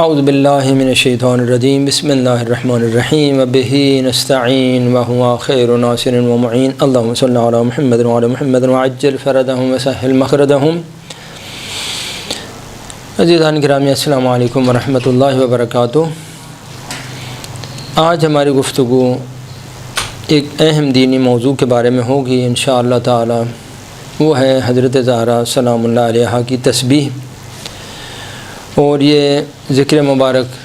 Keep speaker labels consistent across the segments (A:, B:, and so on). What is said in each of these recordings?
A: اعوذ باللہ من الشیطان الرجیم بسم اللہ الرحمن الرحیم وبہ نستعین وہو خیر ناصر ومعین اللہم صلی علی محمد وعلی محمد وعجل فرجہم وسہل مخرجہم۔ عزیزان گرامی السلام علیکم ورحمۃ اللہ وبرکاتہ۔ آج ہماری گفتگو ایک اہم دینی موضوع کے بارے میں ہوگی انشاءاللہ تعالی، وہ ہے حضرت زہرا سلام اللہ علیہا کی تسبیح، اور یہ ذکر مبارک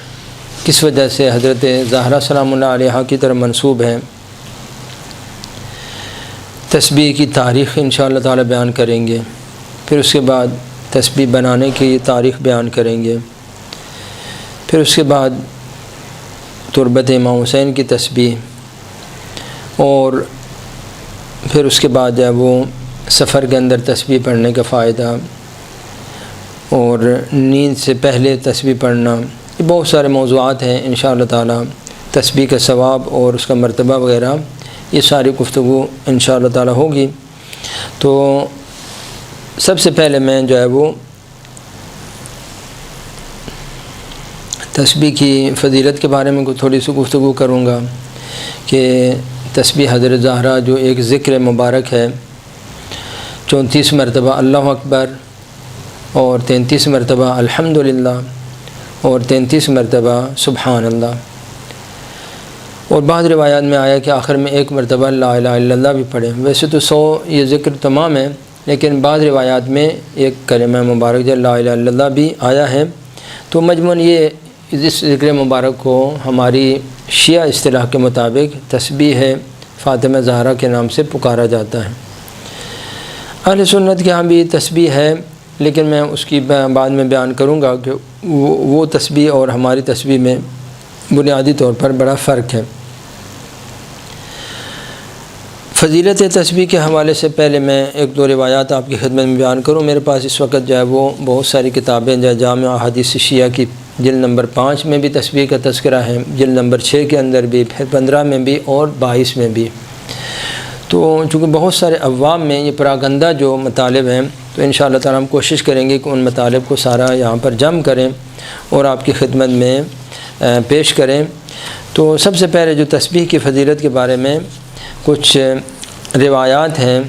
A: کس وجہ سے حضرت زہرا سلام اللہ علیہا کی طرف منسوب ہے۔ تسبیح کی تاریخ انشاءاللہ تعالی بیان کریں گے، پھر اس کے بعد تسبیح بنانے کی تاریخ بیان کریں گے، پھر اس کے بعد تربت امام حسین کی تسبیح، اور پھر اس کے بعد جو ہے وہ سفر کے اندر تسبیح پڑھنے کا فائدہ، اور نیند سے پہلے تسبیح پڑھنا، یہ بہت سارے موضوعات ہیں انشاءاللہ تعالی۔ تسبیح کا ثواب اور اس کا مرتبہ وغیرہ یہ ساری گفتگو انشاءاللہ تعالی ہوگی۔ تو سب سے پہلے میں جو ہے وہ تسبیح کی فضیلت کے بارے میں تھوڑی سی گفتگو کروں گا کہ تسبیح حضرت زہرا جو ایک ذکر مبارک ہے، 34 مرتبہ اللہ اکبر، اور 33 مرتبہ الحمدللہ، اور 33 مرتبہ سبحان اللہ، اور بعض روایات میں آیا کہ آخر میں 1 مرتبہ لا الہ الا اللہ بھی پڑھیں۔ ویسے تو 100 یہ ذکر تمام ہے، لیکن بعض روایات میں ایک کلمہ مبارک جو لا الہ الا اللہ بھی آیا ہے۔ تو مجموعاً یہ اس ذکر مبارک کو ہماری شیعہ اصطلاح کے مطابق تسبیح فاطمہ زہرا کے نام سے پکارا جاتا ہے۔ اہل سنت کے ہاں بھی تسبیح ہے، لیکن میں اس کی بعد میں بیان کروں گا کہ وہ تسبیح اور ہماری تسبیح میں بنیادی طور پر بڑا فرق ہے۔ فضیلت تسبیح کے حوالے سے پہلے میں 1-2 روایات آپ کی خدمت میں بیان کروں۔ میرے پاس اس وقت جو ہے وہ بہت ساری کتابیں جو جامع احادیث شیعہ کی جلد نمبر 5 میں بھی تسبیح کا تذکرہ ہے، جلد نمبر 6 کے اندر بھی، پھر 15 میں بھی اور 22 میں بھی۔ تو چونکہ بہت سارے عوام میں یہ پراگندہ جو مطالب ہیں، تو انشاءاللہ تعالی ہم کوشش کریں گے کہ ان مطالب کو سارا یہاں پر جمع کریں اور آپ کی خدمت میں پیش کریں۔ تو سب سے پہلے جو تسبیح کی فضیلت کے بارے میں کچھ روایات ہیں۔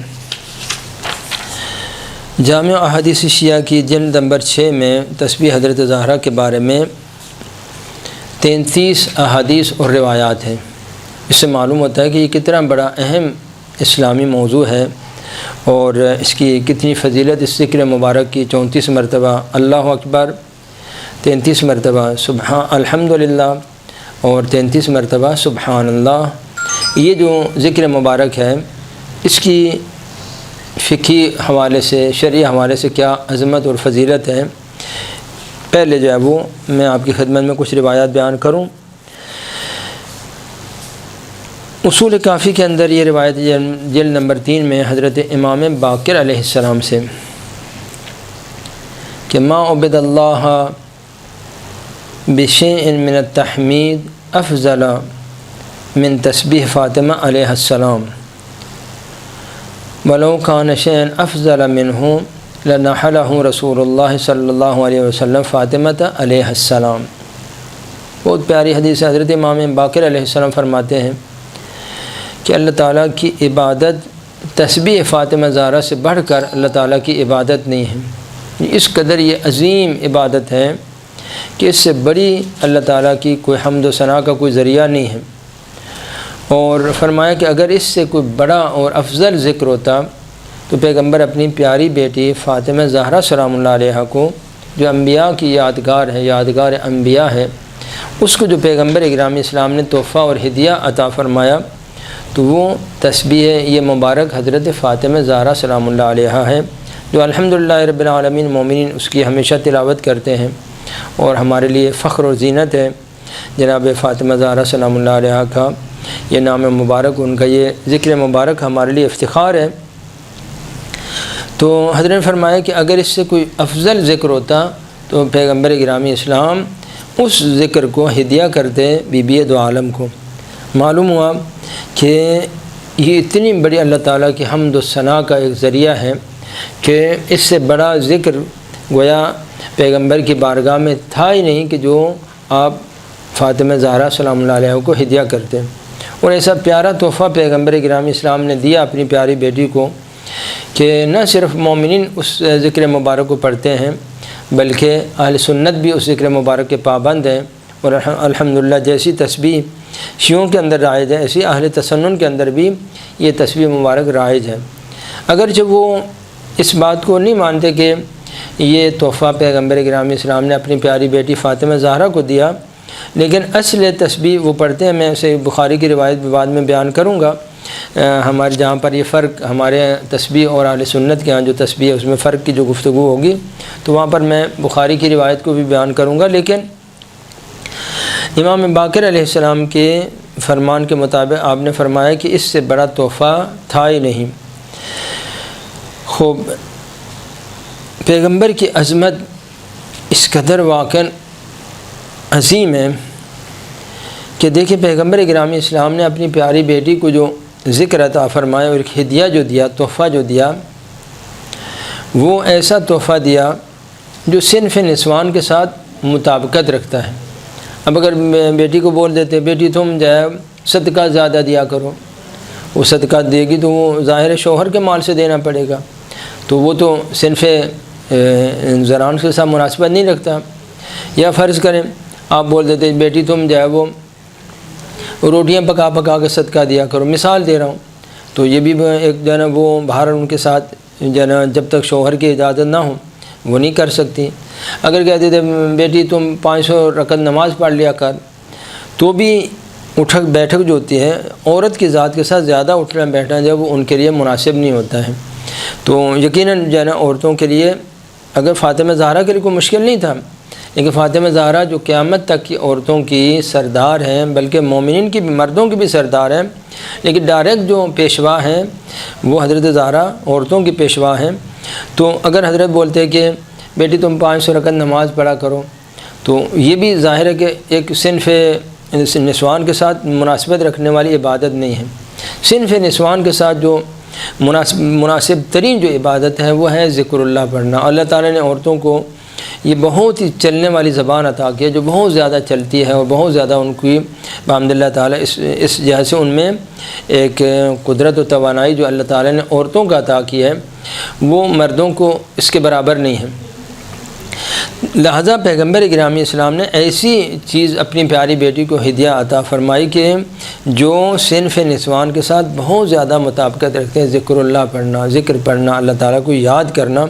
A: جامع احادیث شیعہ کی جلد نمبر 6 میں تسبیح حضرت زہرا کے بارے میں 33 احادیث اور روایات ہیں۔ اس سے معلوم ہوتا ہے کہ یہ کتنا بڑا اہم اسلامی موضوع ہے، اور اس کی کتنی فضیلت اس ذکر مبارک کی۔ 34 مرتبہ اللہ اکبر، 33 مرتبہ الحمدللہ، اور 33 مرتبہ سبحان اللہ۔ یہ جو ذکر مبارک ہے، اس کی فقہی حوالے سے، شرعی حوالے سے کیا عظمت اور فضیلت ہے، پہلے جو ہے وہ میں آپ کی خدمت میں کچھ روایات بیان کروں۔ اصول کافی کے اندر یہ روایت جلد نمبر 3 میں حضرت امام باقر علیہ السلام سے کہ ما عبد اللہ بشیء من التحمید افضل من تسبیح فاطمہ علیہ السلام ولو کان شیئا افضل منہ لنحلہ رسول اللہ صلی اللہ علیہ وسلم فاطمہ علیہ السلام۔ بہت پیاری حدیث ہے۔ حضرت امام باقر علیہ السلام فرماتے ہیں کہ اللہ تعالیٰ کی عبادت تسبیح فاطمہ زہرا سے بڑھ کر اللہ تعالیٰ کی عبادت نہیں ہے۔ اس قدر یہ عظیم عبادت ہے کہ اس سے بڑی اللہ تعالیٰ کی کوئی حمد و ثنا کا کوئی ذریعہ نہیں ہے، اور فرمایا کہ اگر اس سے کوئی بڑا اور افضل ذکر ہوتا تو پیغمبر اپنی پیاری بیٹی فاطمہ زہرا سلام اللہ علیہا کو، جو انبیاء کی یادگار ہے، یادگار انبیاء ہے، اس کو جو پیغمبر اکرام اسلام نے تحفہ اور ہدیہ عطا فرمایا، تو وہ تسبیح یہ مبارک حضرت فاطمہ زہرا سلام اللہ علیہا ہے، جو الحمدللہ رب العالمین مومنین اس کی ہمیشہ تلاوت کرتے ہیں، اور ہمارے لیے فخر و زینت ہے جناب فاطمہ زہرا سلام اللہ علیہا کا یہ نام مبارک، ان کا یہ ذکر مبارک ہمارے لیے افتخار ہے۔ تو حضرت نے فرمایا کہ اگر اس سے کوئی افضل ذکر ہوتا تو پیغمبر گرامی اسلام اس ذکر کو ہدیہ کرتے بی بی دو عالم کو۔ معلوم ہوا کہ یہ اتنی بڑی اللہ تعالیٰ کی حمد و ثنا کا ایک ذریعہ ہے کہ اس سے بڑا ذکر گویا پیغمبر کی بارگاہ میں تھا ہی نہیں کہ جو آپ فاطمہ زہرا سلام اللہ علیہ کو ہدیہ کرتے، اور ایسا پیارا تحفہ پیغمبر گرامی اسلام نے دیا اپنی پیاری بیٹی کو کہ نہ صرف مومنین اس ذکر مبارک کو پڑھتے ہیں بلکہ اہل سنت بھی اس ذکر مبارک کے پابند ہیں، اور الحمدللہ جیسی تسبیح شیعوں کے اندر رائج ہے ایسی اہل تسنن کے اندر بھی یہ تسبیح مبارک رائج ہے۔ اگرچہ وہ اس بات کو نہیں مانتے کہ یہ تحفہ پیغمبر گرامی اسلام نے اپنی پیاری بیٹی فاطمہ زہرا کو دیا، لیکن اصل تسبیح وہ پڑھتے ہیں۔ میں اسے بخاری کی روایت بھی بعد میں بیان کروں گا، ہمارے جہاں پر یہ فرق ہمارے تسبیح اور اہل سنت کے ہاں جو تسبیح ہے اس میں فرق کی جو گفتگو ہوگی تو وہاں پر میں بخاری کی روایت کو بھی بیان کروں گا، لیکن امام باقر علیہ السلام کے فرمان کے مطابق آپ نے فرمایا کہ اس سے بڑا تحفہ تھا ہی نہیں۔ خوب پیغمبر کی عظمت اس قدر واقعاً عظیم ہے کہ دیکھیں پیغمبر گرامی اسلام نے اپنی پیاری بیٹی کو جو ذکر عطا فرمایا اور ایک ہدیہ جو دیا، تحفہ جو دیا، وہ ایسا تحفہ دیا جو صنف نسوان کے ساتھ مطابقت رکھتا ہے۔ اب اگر بیٹی کو بول دیتے بیٹی تم جو ہے صدقہ زیادہ دیا کرو، وہ صدقہ دے گی تو وہ ظاہر شوہر کے مال سے دینا پڑے گا، تو وہ تو صنف زنان کے ساتھ مناسبت نہیں رکھتا۔ یا فرض کریں آپ بول دیتے بیٹی تم جو ہے وہ روٹیاں پکا پکا کے صدقہ دیا کرو، مثال دے رہا ہوں، تو یہ بھی ایک جو ہے نا وہ باہر ان کے ساتھ جو ہے نا جب تک شوہر کی اجازت نہ ہو وہ نہیں کر سکتی۔ اگر کہتے تھے بیٹی تم 500 رکعت نماز پڑھ لیا کر، تو بھی اٹھک بیٹھک جو ہوتی ہے عورت کی ذات کے ساتھ زیادہ اٹھنا بیٹھنا جب وہ ان کے لیے مناسب نہیں ہوتا ہے، تو یقیناً جو ہے نا عورتوں کے لیے اگر فاطمہ زہرا کے لیے کوئی مشکل نہیں تھا، لیکن فاطمہ زہرا جو قیامت تک کی عورتوں کی سردار ہیں، بلکہ مومنین کی بھی مردوں کی بھی سردار ہیں، لیکن ڈائریکٹ جو پیشوا ہیں وہ حضرت زہرا عورتوں کی پیشوا ہیں، تو اگر حضرت بولتے کہ بیٹی تم 500 رکعت نماز پڑھا کرو، تو یہ بھی ظاہر ہے کہ ایک صنف نسوان کے ساتھ مناسبت رکھنے والی عبادت نہیں ہے۔ صنف نسوان کے ساتھ جو مناسب ترین جو عبادت ہے وہ ہے ذکر اللہ پڑھنا۔ اللہ تعالیٰ نے عورتوں کو یہ بہت ہی چلنے والی زبان عطا کی ہے جو بہت زیادہ چلتی ہے، اور بہت زیادہ ان کی بحمد اللہ تعالیٰ اس جیسے ان میں ایک قدرت و توانائی جو اللہ تعالیٰ نے عورتوں کا عطا کی ہے وہ مردوں کو اس کے برابر نہیں ہے۔ لہذا پیغمبر گرامی اسلام نے ایسی چیز اپنی پیاری بیٹی کو ہدیہ عطا فرمائی کہ جو صنف نسوان کے ساتھ بہت زیادہ مطابقت رکھتے ہیں، ذکر اللہ پڑھنا، ذکر پڑھنا، اللہ تعالیٰ کو یاد کرنا،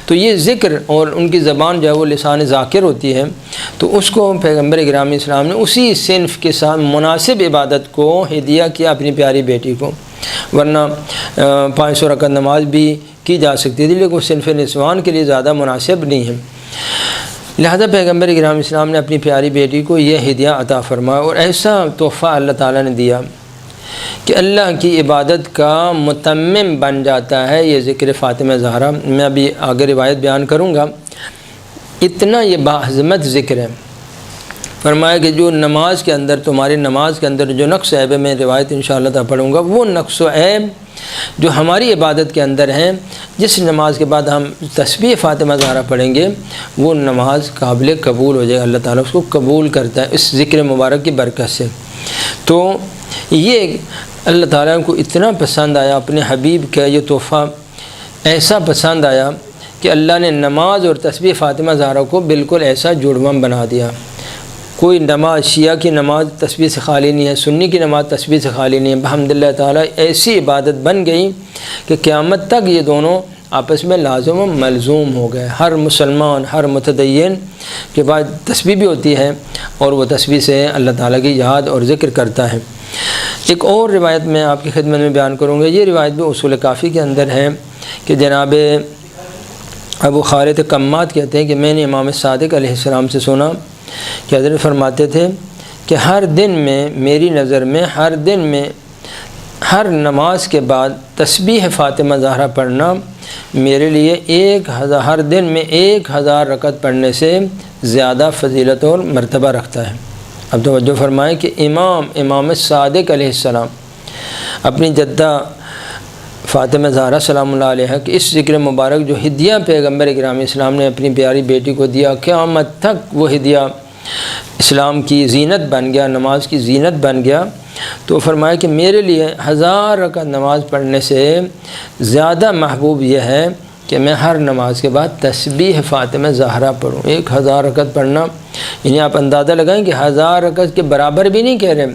A: تو یہ ذکر اور ان کی زبان جو ہے وہ لسان ذاکر ہوتی ہے، تو اس کو پیغمبر گرامی اسلام نے اسی صنف کے ساتھ مناسب عبادت کو ہدیہ کیا اپنی پیاری بیٹی کو، ورنہ 500 رکعت نماز بھی کی جا سکتی تھی لیکن وہ صنف نسوان کے لیے زیادہ مناسب نہیں ہے۔ لہذا پیغمبر گرامی اسلام نے اپنی پیاری بیٹی کو یہ ہدیہ عطا فرمایا، اور ایسا تحفہ اللہ تعالیٰ نے دیا کہ اللہ کی عبادت کا متمم بن جاتا ہے یہ ذکر فاطمہ زہرا۔ میں ابھی آگے روایت بیان کروں گا، اتنا یہ باعظمت ذکر ہے۔ فرمایا کہ جو نماز کے اندر تمہاری نماز کے اندر جو نقص عیب ہے، میں روایت انشاءاللہ تعالیٰ پڑھوں گا، وہ نقص و عیب جو ہماری عبادت کے اندر ہیں، جس نماز کے بعد ہم تسبیح فاطمہ زہرا پڑھیں گے وہ نماز قابل قبول ہو جائے گا، اللہ تعالیٰ اس کو قبول کرتا ہے اس ذکر مبارک کی برکت سے۔ تو یہ اللہ تعالیٰ کو اتنا پسند آیا، اپنے حبیب کا یہ تحفہ ایسا پسند آیا کہ اللہ نے نماز اور تسبیح فاطمہ زہرا کو بالکل ایسا جڑواں بنا دیا۔ کوئی نماز شیعہ کی نماز تسبیح سے خالی نہیں ہے، سنی کی نماز تسبیح سے خالی نہیں ہے، بحمداللہ تعالیٰ ایسی عبادت بن گئی کہ قیامت تک یہ دونوں آپس میں لازم و ملزوم ہو گئے۔ ہر مسلمان، ہر متدین کے بعد تسبیح بھی ہوتی ہے اور وہ تسبیح سے اللہ تعالیٰ کی یاد اور ذکر کرتا ہے۔ ایک اور روایت میں آپ کی خدمت میں بیان کروں گا، یہ روایت بھی اصول کافی کے اندر ہے کہ جناب ابو خالد قمات کہتے ہیں کہ میں نے امام صادق علیہ السلام سے سنا کہ حضرت فرماتے تھے کہ ہر دن میں میری نظر میں ہر دن میں ہر نماز کے بعد تسبیح فاطمہ زہرا پڑھنا میرے لیے ہر دن میں 1000 رکعت پڑھنے سے زیادہ فضیلت اور مرتبہ رکھتا ہے۔ اب توجہ فرمائیں کہ امام صادق علیہ السلام اپنی جدہ فاطمہ زہرا سلام اللہ علیہ کہ اس ذکر مبارک جو ہدیہ پیغمبر اکرام اسلام نے اپنی پیاری بیٹی کو دیا، قیامت تک وہ ہدیہ اسلام کی زینت بن گیا، نماز کی زینت بن گیا، تو فرمایا کہ میرے لیے 1000 رکعت نماز پڑھنے سے زیادہ محبوب یہ ہے کہ میں ہر نماز کے بعد تسبیح فاطمہ زہرا پڑھوں۔ 1000 رکعت پڑھنا، یعنی آپ اندازہ لگائیں کہ 1000 رکعت کے برابر بھی نہیں کہہ رہے،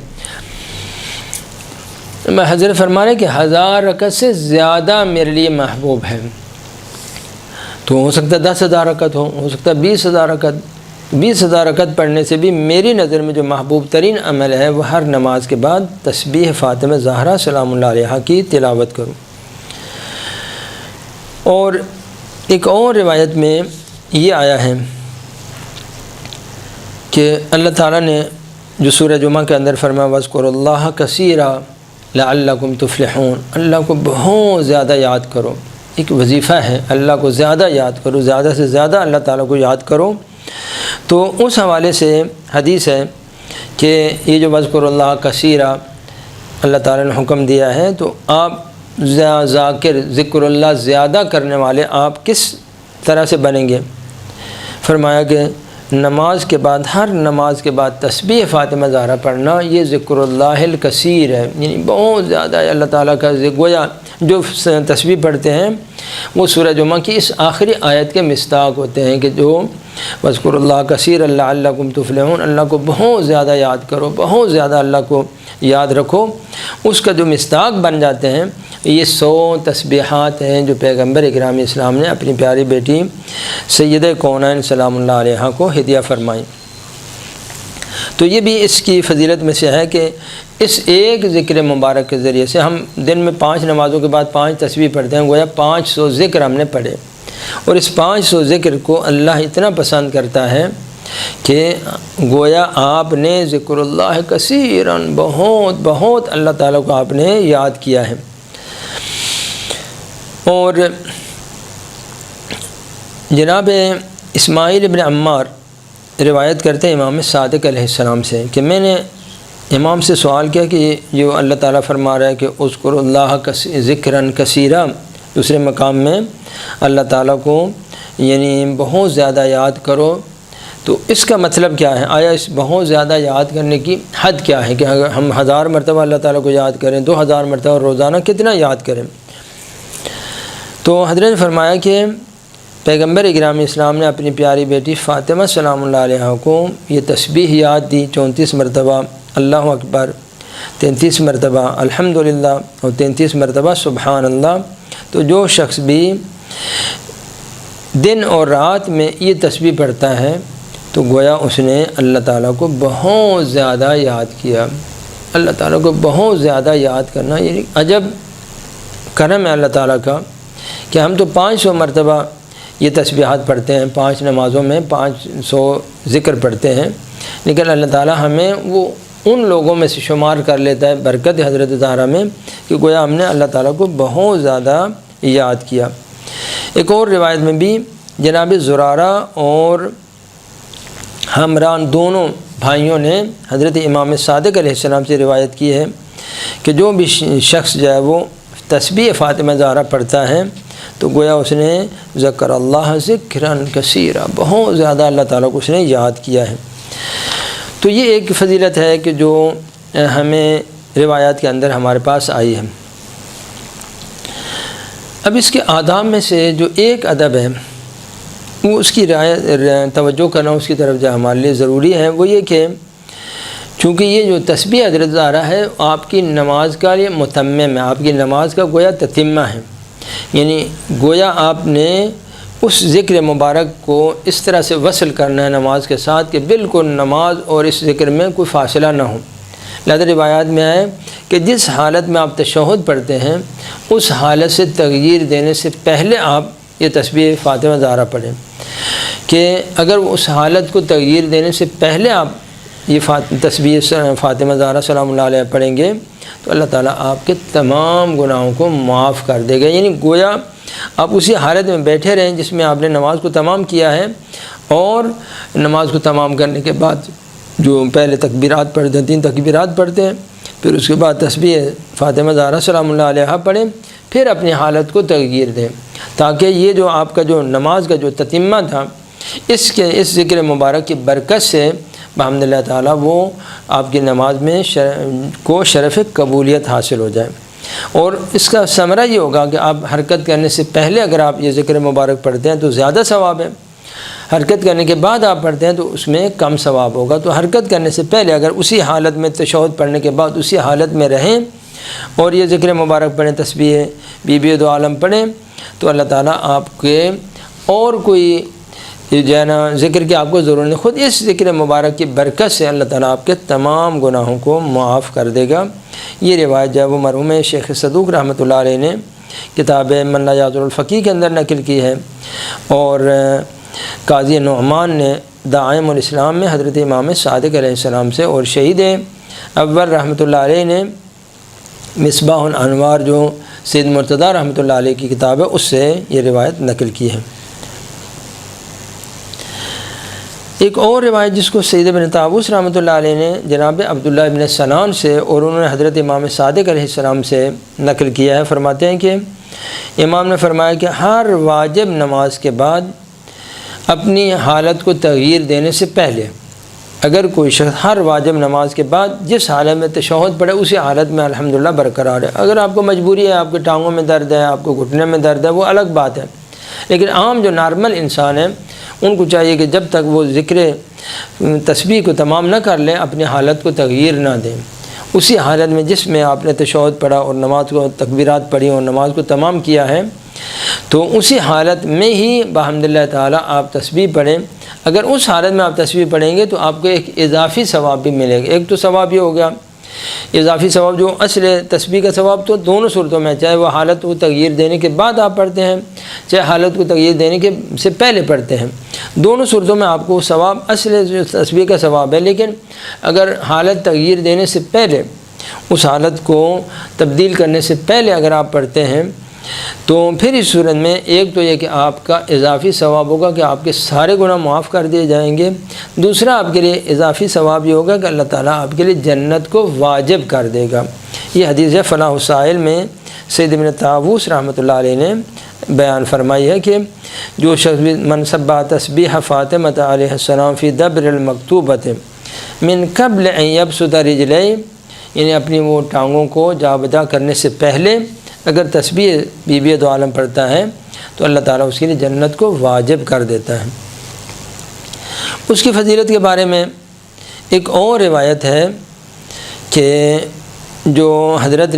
A: میں حضرت فرما رہے کہ 1000 رکعت سے زیادہ میرے لیے محبوب ہے۔ تو ہو سکتا ہے 10,000 رکعت ہو سکتا ہے 20,000 رکعت۔ 20,000 رکعت پڑھنے سے بھی میری نظر میں جو محبوب ترین عمل ہے وہ ہر نماز کے بعد تسبیح فاطمہ زہرا سلام اللہ علیہا کی تلاوت کروں۔ اور ایک اور روایت میں یہ آیا ہے کہ اللہ تعالیٰ نے جو سورہ جمعہ کے اندر فرمایا وَاذْكُرُوا اللَّهَ كَثِيرًا لَعَلَّكُمْ تُفْلِحُونَ، اللہ کو بہت زیادہ یاد کرو۔ ایک وظیفہ ہے، اللہ کو زیادہ یاد کرو، زیادہ سے زیادہ اللہ تعالیٰ کو یاد کرو۔ تو اس حوالے سے حدیث ہے کہ یہ جو وَاذْكُرُوا اللَّهَ كَثِيرًا اللہ تعالیٰ نے حکم دیا ہے، تو آپ ذاکر، ذکر اللہ زیادہ کرنے والے آپ کس طرح سے بنیں گے؟ فرمایا کہ نماز کے بعد، ہر نماز کے بعد تسبیح فاطمہ زہرا پڑھنا یہ ذکر اللہ الکثیر ہے، یعنی بہت زیادہ اللہ تعالیٰ کا گویا جو تسبیح پڑھتے ہیں وہ سورہ جمعہ کی اس آخری آیت کے مصداق ہوتے ہیں کہ جو وَاذْكُرُوا اللَّهَ كَثِيرًا لَعَلَّكُمْ تُفْلِحُونَ، اللہ کو بہت زیادہ یاد کرو، بہت زیادہ اللہ کو یاد رکھو، اس کا جو مصداق بن جاتے ہیں۔ یہ 100 تسبیحات ہیں جو پیغمبر اکرام اسلام نے اپنی پیاری بیٹی سیدہ کونین سلام اللہ علیہا کو ہدیہ فرمائی۔ تو یہ بھی اس کی فضیلت میں سے ہے کہ اس ایک ذکر مبارک کے ذریعے سے ہم دن میں 5 نمازوں کے بعد 5 تسبیح پڑھتے ہیں، گویا 500 ذکر ہم نے پڑھے، اور اس 500 ذکر کو اللہ اتنا پسند کرتا ہے کہ گویا آپ نے ذکر اللہ کثیراً بہت اللہ تعالیٰ کو آپ نے یاد کیا ہے۔ اور جناب اسماعیل ابن عمار روایت کرتے ہیں امام صادق علیہ السلام سے کہ میں نے امام سے سوال کیا کہ جو اللہ تعالیٰ فرما رہا ہے کہ اذکروا اللہ ذکراً کثیرا، دوسرے مقام میں اللہ تعالیٰ کو یعنی بہت زیادہ یاد کرو، تو اس کا مطلب کیا ہے؟ آیا اس بہت زیادہ یاد کرنے کی حد کیا ہے کہ اگر ہم 1000 مرتبہ اللہ تعالیٰ کو یاد کریں، 2000 مرتبہ روزانہ کتنا یاد کریں؟ تو حضرت نے فرمایا کہ پیغمبر اکرام اسلام نے اپنی پیاری بیٹی فاطمہ سلام اللہ علیہا کو یہ تسبیح یاد دی 34 مرتبہ اللہ اکبر، 33 مرتبہ الحمدللہ اور 33 مرتبہ سبحان اللہ۔ تو جو شخص بھی دن اور رات میں یہ تسبیح پڑھتا ہے تو گویا اس نے اللہ تعالیٰ کو بہت زیادہ یاد کیا۔ اللہ تعالیٰ کو بہت زیادہ یاد کرنا یعنی عجب کرم ہے اللہ تعالیٰ کا کہ ہم تو 500 مرتبہ یہ تسبیحات پڑھتے ہیں، 5 نمازوں میں 500 ذکر پڑھتے ہیں، لیکن اللہ تعالیٰ ہمیں وہ ان لوگوں میں سے شمار کر لیتا ہے برکت حضرت زہرا میں کہ گویا ہم نے اللہ تعالیٰ کو بہت زیادہ یاد کیا۔ ایک اور روایت میں بھی جناب زرارہ اور حمران دونوں بھائیوں نے حضرت امام صادق علیہ السلام سے روایت کی ہے کہ جو بھی شخص جو ہے وہ تسبیح فاطمہ زہرا پڑھتا ہے تو گویا اس نے ذکر اللہ ذکراً کثیرا، بہت زیادہ اللہ تعالیٰ کو اس نے یاد کیا ہے۔ تو یہ ایک فضیلت ہے کہ جو ہمیں روایات کے اندر ہمارے پاس آئی ہے۔ اب اس کے آداب میں سے جو ایک ادب ہے وہ اس کی توجہ کرنا اس کی طرف جو ہمارے لیے ضروری ہے وہ یہ کہ چونکہ یہ جو تسبیح حضرت زہرا ہے آپ کی نماز کا یہ متمم ہے، آپ کی نماز کا گویا تتمہ ہے، یعنی گویا آپ نے اس ذکر مبارک کو اس طرح سے وصل کرنا ہے نماز کے ساتھ کہ بالکل نماز اور اس ذکر میں کوئی فاصلہ نہ ہو۔ لہذا روایات میں آئے کہ جس حالت میں آپ تشہد پڑھتے ہیں اس حالت سے تغییر دینے سے پہلے آپ یہ تسبیح فاطمہ زہرا پڑھیں، کہ اگر اس حالت کو تغییر دینے سے پہلے آپ یہ تسبیح فاطمہ زہرا سلام اللہ علیہ پڑھیں گے تو اللہ تعالیٰ آپ کے تمام گناہوں کو معاف کر دے گا۔ یعنی گویا آپ اسی حالت میں بیٹھے رہیں جس میں آپ نے نماز کو تمام کیا ہے، اور نماز کو تمام کرنے کے بعد جو پہلے تکبیرات پڑھتے ہیں 3 تکبیرات پڑھتے ہیں، پھر اس کے بعد تسبیح فاطمہ زہرا سلام اللہ علیہ پڑھیں، پھر اپنی حالت کو تغییر دیں، تاکہ یہ جو آپ کا جو نماز کا جو تتمہ تھا اس ذکر مبارک کی برکت سے بحمد اللہ تعالیٰ وہ آپ کی نماز میں کو شرف قبولیت حاصل ہو جائے۔ اور اس کا ثمرہ یہ ہوگا کہ آپ حرکت کرنے سے پہلے اگر آپ یہ ذکر مبارک پڑھتے ہیں تو زیادہ ثواب ہے، حرکت کرنے کے بعد آپ پڑھتے ہیں تو اس میں کم ثواب ہوگا۔ تو حرکت کرنے سے پہلے اگر اسی حالت میں تشہد پڑھنے کے بعد اسی حالت میں رہیں اور یہ ذکر مبارک پڑھیں، تسبیح بی بی دو عالم پڑھیں، تو اللہ تعالیٰ آپ کے اور کوئی جو ہے نا ذکر کی آپ کو ضرورت نہیں، خود اس ذکر مبارک کی برکت سے اللہ تعالیٰ آپ کے تمام گناہوں کو معاف کر دے گا۔ یہ روایت جو ہے وہ مرحوم شیخ صدوق رحمۃ اللہ علیہ نے کتاب من لا یعذر الفقیہ کے اندر نقل کی ہے، اور قاضی نعمان نے دائم الاسلام میں حضرت امام صادق علیہ السلام سے، اور شہید اول رحمۃ اللہ علیہ نے مصباح الانوار جو سید مرتضیٰ رحمۃ اللہ علیہ کی کتاب ہے اس سے یہ روایت نقل کی ہے۔ ایک اور روایت جس کو سید بن طاووس رحمۃ اللہ علیہ نے جناب عبداللہ ابن سنان سے اور انہوں نے حضرت امام صادق علیہ السلام سے نقل کیا ہے، فرماتے ہیں کہ امام نے فرمایا کہ ہر واجب نماز کے بعد اپنی حالت کو تغییر دینے سے پہلے اگر کوئی شخص ہر واجب نماز کے بعد جس حالت میں تشہد پڑھے اسی حالت میں الحمدللہ برقرار ہے، اگر آپ کو مجبوری ہے، آپ کے ٹانگوں میں درد ہے، آپ کو گھٹنے میں درد ہے، وہ الگ بات ہے، لیکن عام جو نارمل انسان ہے ان کو چاہیے کہ جب تک وہ ذکر تسبیح کو تمام نہ کر لیں اپنی حالت کو تغییر نہ دیں، اسی حالت میں جس میں آپ نے تشہد پڑھا اور نماز کو تکبیرات پڑھی اور نماز کو تمام کیا ہے تو اسی حالت میں ہی بحمد اللہ تعالیٰ آپ تسبیح پڑھیں۔ اگر اس حالت میں آپ تسبیح پڑھیں گے تو آپ کو ایک اضافی ثواب بھی ملے گا۔ ایک تو ثواب یہ ہو گیا اضافی ثواب، جو اصل تسبیح کا ثواب تو دونوں صورتوں میں، چاہے وہ حالت کو تغییر دینے کے بعد آپ پڑھتے ہیں چاہے حالت کو تغییر دینے کے سے پہلے پڑھتے ہیں، دونوں صورتوں میں آپ کو ثواب اصل جو تسبیح کا ثواب ہے، لیکن اگر حالت تغییر دینے سے پہلے اس حالت کو تبدیل کرنے سے پہلے اگر آپ پڑھتے ہیں تو پھر اس صورت میں ایک تو یہ کہ آپ کا اضافی ثواب ہوگا کہ آپ کے سارے گناہ معاف کر دیے جائیں گے، دوسرا آپ کے لیے اضافی ثواب یہ ہوگا کہ اللہ تعالیٰ آپ کے لیے جنت کو واجب کر دے گا۔ یہ حدیث فلاح السائل میں سید ابن طاووس رحمۃ اللہ علیہ نے بیان فرمائی ہے کہ جو شخص من سبح تسبیح فاطمۃ علیہ السلام فی دبر المکتوبۃ من قبل ان یبسط رجلیہ، یعنی اپنی وہ ٹانگوں کو جابجا کرنے سے پہلے اگر تسبیح بی بی دو عالم پڑھتا ہے تو اللہ تعالیٰ اس کے لیے جنت کو واجب کر دیتا ہے۔ اس کی فضیلت کے بارے میں ایک اور روایت ہے کہ جو حضرت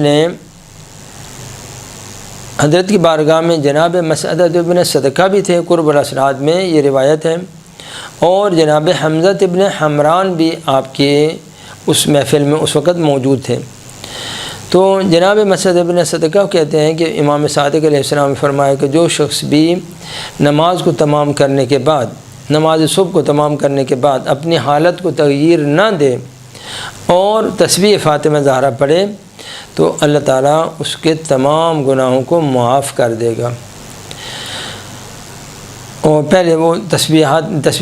A: کی بارگاہ میں جناب مسعدہ ابن صدقہ بھی تھے قرب الاسراد میں، یہ روایت ہے، اور جناب حمزہ ابن حمران بھی آپ کے اس محفل میں اس وقت موجود تھے۔ تو جناب مسعدہ ابن صدقہ کہتے ہیں کہ امام صادق علیہ السلام نے فرمایا کہ جو شخص بھی نماز کو تمام کرنے کے بعد، نماز صبح کو تمام کرنے کے بعد اپنی حالت کو تغییر نہ دے اور تسبیح فاطمہ زہرا پڑھے تو اللہ تعالیٰ اس کے تمام گناہوں کو معاف کر دے گا۔ اور پہلے وہ تسبیح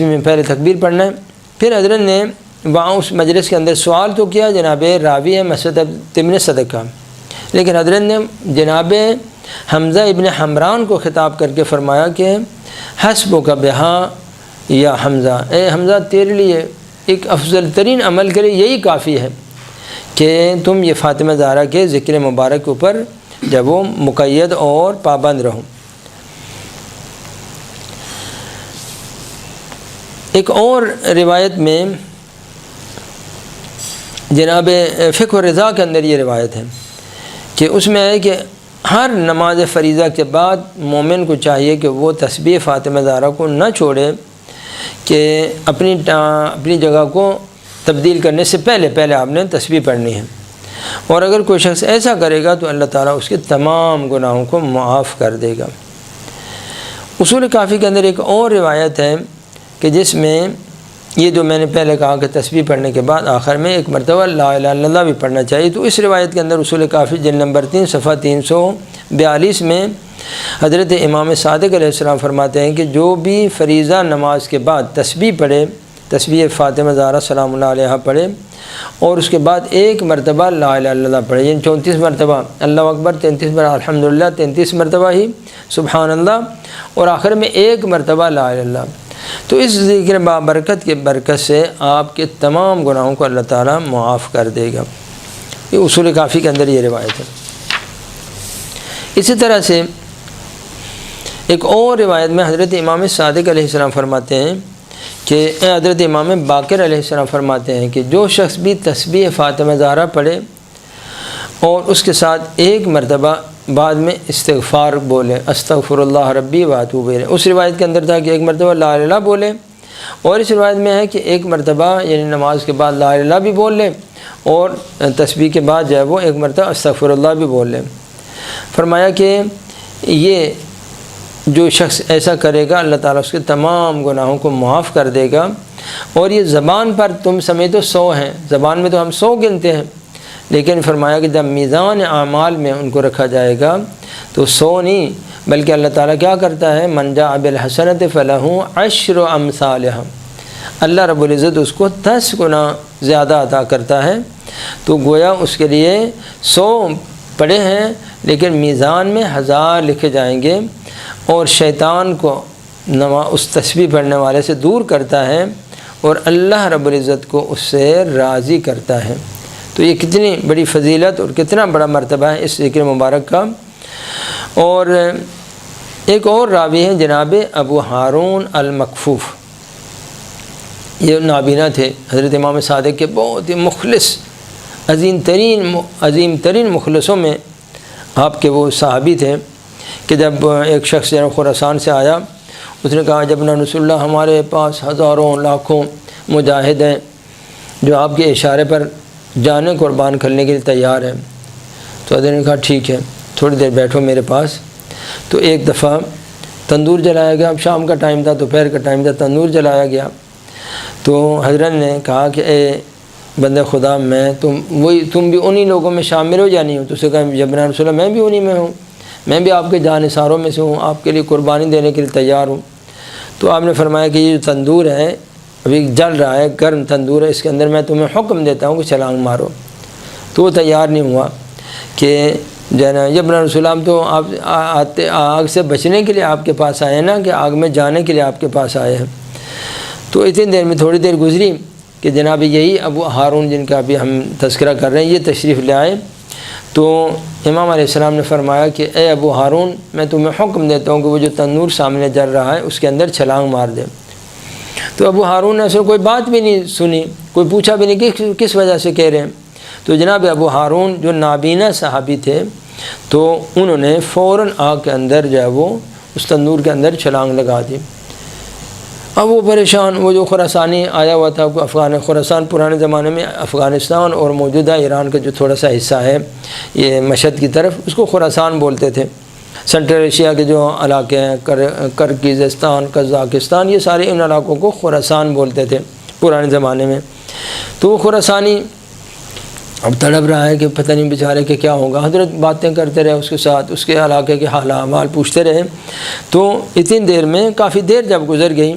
A: میں پہلے تکبیر پڑھنا ہے، پھر حضرت نے وہاں اس مجلس کے اندر سوال تو کیا، جناب راوی ہے مسعدہ ابن صدقہ، لیکن حضرت نے جناب حمزہ ابن حمران کو خطاب کر کے فرمایا کہ حسبک بہا یا حمزہ، اے حمزہ تیرے لیے ایک افضل ترین عمل کرے یہی کافی ہے کہ تم یہ فاطمہ زہرا کے ذکر مبارک کے اوپر جب وہ مقید اور پابند رہو۔ ایک اور روایت میں جناب فقہ رضا کے اندر یہ روایت ہے کہ اس میں ہے کہ ہر نماز فریضہ کے بعد مومن کو چاہیے کہ وہ تسبیح فاطمہ زہرا کو نہ چھوڑے، کہ اپنی جگہ کو تبدیل کرنے سے پہلے آپ نے تسبیح پڑھنی ہے، اور اگر کوئی شخص ایسا کرے گا تو اللہ تعالیٰ اس کے تمام گناہوں کو معاف کر دے گا۔ اصول کافی کے اندر ایک اور روایت ہے کہ جس میں یہ جو میں نے پہلے کہا کہ تسبیح پڑھنے کے بعد آخر میں ایک مرتبہ لا الہ الا اللہ بھی پڑھنا چاہیے، تو اس روایت کے اندر اصول کافی جلد نمبر 3 صفحہ 342 میں حضرت امام صادق علیہ السلام فرماتے ہیں کہ جو بھی فریضہ نماز کے بعد تسبیح پڑھے تسبیح فاطمہ زہرا سلام اللہ علیہا پڑھے اور اس کے بعد ایک مرتبہ لا الہ الا اللہ پڑھے، یعنی 34 مرتبہ اللہ اکبر، 33 مرتبہ الحمدللہ، 33 مرتبہ ہی سبحان اللہ، اور آخر میں ایک مرتبہ لا الہ الا اللہ۔ تو اس ذکر بابرکت کے برکت سے آپ کے تمام گناہوں کو اللہ تعالیٰ معاف کر دے گا۔ یہ اصول کافی کے اندر یہ روایت ہے۔ اسی طرح سے ایک اور روایت میں حضرت امام صادق علیہ السلام فرماتے ہیں کہ حضرت امام باقر علیہ السلام فرماتے ہیں کہ جو شخص بھی تسبیح فاطمہ زہرا پڑھے اور اس کے ساتھ ایک مرتبہ بعد میں استغفار بولے، استغفر اللہ ربی و اتوب الیہ، اس روایت کے اندر تھا کہ ایک مرتبہ لا الہ الا اللہ بولے، اور اس روایت میں ہے کہ ایک مرتبہ یعنی نماز کے بعد لا الہ الا اللہ بھی بول لے اور تسبیح کے بعد جو ہے وہ ایک مرتبہ استغفر اللہ بھی بول لے۔ فرمایا کہ یہ جو شخص ایسا کرے گا اللہ تعالیٰ اس کے تمام گناہوں کو معاف کر دے گا، اور یہ زبان پر تم سمیت تو 100 ہیں، زبان میں تو ہم 100 گنتے ہیں، لیکن فرمایا کہ جب میزان اعمال میں ان کو رکھا جائے گا تو 100 نہیں بلکہ اللہ تعالیٰ کیا کرتا ہے، من جاء بالحسنۃ فلہ عشر امثالھا، اللہ رب العزت اس کو 10 گنا زیادہ عطا کرتا ہے۔ تو گویا اس کے لیے 100 پڑھے ہیں لیکن میزان میں 1000 لکھے جائیں گے، اور شیطان کو اس تسبیح پڑھنے والے سے دور کرتا ہے اور اللہ رب العزت کو اس سے راضی کرتا ہے۔ تو یہ کتنی بڑی فضیلت اور کتنا بڑا مرتبہ ہے اس ذکر مبارک کا۔ اور ایک اور راوی ہیں جناب ابو ہارون المکفوف، یہ نابینا تھے، حضرت امام صادق کے بہت ہی مخلص عظیم ترین مخلصوں میں آپ کے وہ صحابی تھے کہ جب ایک شخص خراسان سے آیا، اس نے کہا جب رسول اللہ ہمارے پاس ہزاروں لاکھوں مجاہد ہیں جو آپ کے اشارے پر جانیں قربان کرنے کے لیے تیار ہیں۔ تو حضرت نے کہا ٹھیک ہے، تھوڑی دیر بیٹھو میرے پاس۔ تو ایک دفعہ تندور جلایا گیا، اب شام کا ٹائم تھا، دوپہر کا ٹائم تھا، تندور جلایا گیا۔ تو حضرت نے کہا کہ اے بندے خدا، تم بھی انہی لوگوں میں شامل ہو یا نہیں ہو؟ تو اسے کہا جب رسول اللہ میں بھی انہی میں ہوں، میں بھی آپ کے جانثاروں میں سے ہوں، آپ کے لیے قربانی دینے کے لیے تیار ہوں۔ تو آپ نے فرمایا کہ یہ جو تندور ہے ابھی جل رہا ہے، گرم تندور ہے، اس کے اندر میں تمہیں حکم دیتا ہوں کہ چھلانگ مارو۔ تو وہ تیار نہیں ہوا کہ جب رسول اللہ تو آپ آگ سے بچنے کے لیے آپ کے پاس آئے ہیں نا، کہ آگ میں جانے کے لیے آپ کے پاس آئے ہیں۔ تو اتنی دیر میں تھوڑی دیر گزری کہ جناب یہی ابو ہارون جن کا ابھی ہم تذکرہ کر رہے ہیں یہ تشریف لے آئے۔ تو امام علیہ السلام نے فرمایا کہ اے ابو ہارون، میں تمہیں حکم دیتا ہوں کہ وہ جو تنور سامنے جل رہا ہے اس کے اندر چھلانگ مار دے۔ تو ابو ہارون نے اسے کوئی بات بھی نہیں سنی، کوئی پوچھا بھی نہیں کہ کس وجہ سے کہہ رہے ہیں۔ تو جناب ابو ہارون جو نابینا صحابی تھے تو انہوں نے فوراً آگ کے اندر جو ہے وہ اس تندور کے اندر چھلانگ لگا دی۔ اب وہ پریشان، وہ جو خراسانی آیا ہوا تھا، خراسان پرانے زمانے میں افغانستان اور موجودہ ایران کا جو تھوڑا سا حصہ ہے یہ مشہد کی طرف، اس کو خراسان بولتے تھے۔ سینٹرل ایشیا کے جو علاقے ہیں، کرغیزستان، قزاقستان، یہ سارے ان علاقوں کو خراسان بولتے تھے پرانے زمانے میں۔ تو وہ خراسانی اب تڑپ رہا ہے کہ پتہ نہیں بیچارے کہ کیا ہوگا۔ حضرت باتیں کرتے رہے اس کے ساتھ، اس کے علاقے کے حال احوال پوچھتے رہے۔ تو اتنی دیر میں کافی دیر جب گزر گئی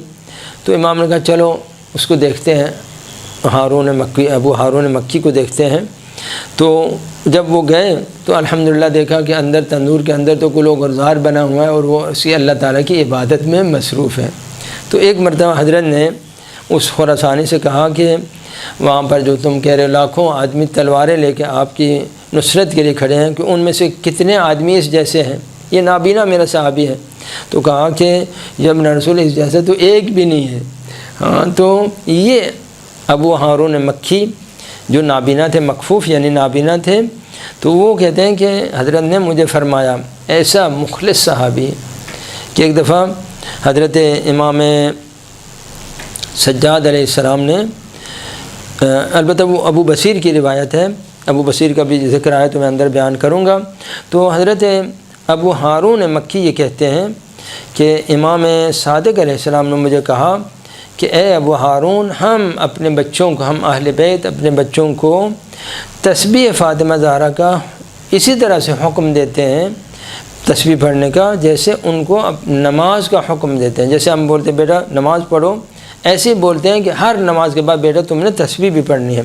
A: تو امام نے کہا چلو اس کو دیکھتے ہیں، ابو ہارون مکی کو دیکھتے ہیں۔ تو جب وہ گئے تو الحمدللہ دیکھا کہ اندر تندور کے اندر تو گلو گلزار بنا ہوا ہے اور وہ اسی اللہ تعالیٰ کی عبادت میں مصروف ہے۔ تو ایک مرتبہ حضرت نے اس خراسانی سے کہا کہ وہاں پر جو تم کہہ رہے لاکھوں آدمی تلواریں لے کے آپ کی نصرت کے لیے کھڑے ہیں، کہ ان میں سے کتنے آدمی اس جیسے ہیں؟ یہ نابینا میرا صحابی ہے۔ تو کہا کہ جب رسول اس جیسے تو ایک بھی نہیں ہے۔ ہاں، تو یہ ابو ہارون مکی جو نابینا تھے، مکفوف یعنی نابینا تھے، تو وہ کہتے ہیں کہ حضرت نے مجھے فرمایا، ایسا مخلص صحابی کہ ایک دفعہ حضرت امام سجاد علیہ السلام نے، البتہ وہ ابو بصیر کی روایت ہے، ابو بصیر کا بھی ذکر آیا تو میں اندر بیان کروں گا۔ تو حضرت ابو ہارون مکی یہ کہتے ہیں کہ امام صادق علیہ السلام نے مجھے کہا کہ اے ابو ہارون، ہم اپنے بچوں کو، ہم اہل بیت اپنے بچوں کو تسبیح فاطمہ زہرا کا اسی طرح سے حکم دیتے ہیں، تسبیح پڑھنے کا، جیسے ان کو نماز کا حکم دیتے ہیں۔ جیسے ہم بولتے بیٹا نماز پڑھو، ایسے ہی بولتے ہیں کہ ہر نماز کے بعد بیٹا تم نے تسبیح بھی پڑھنی ہے،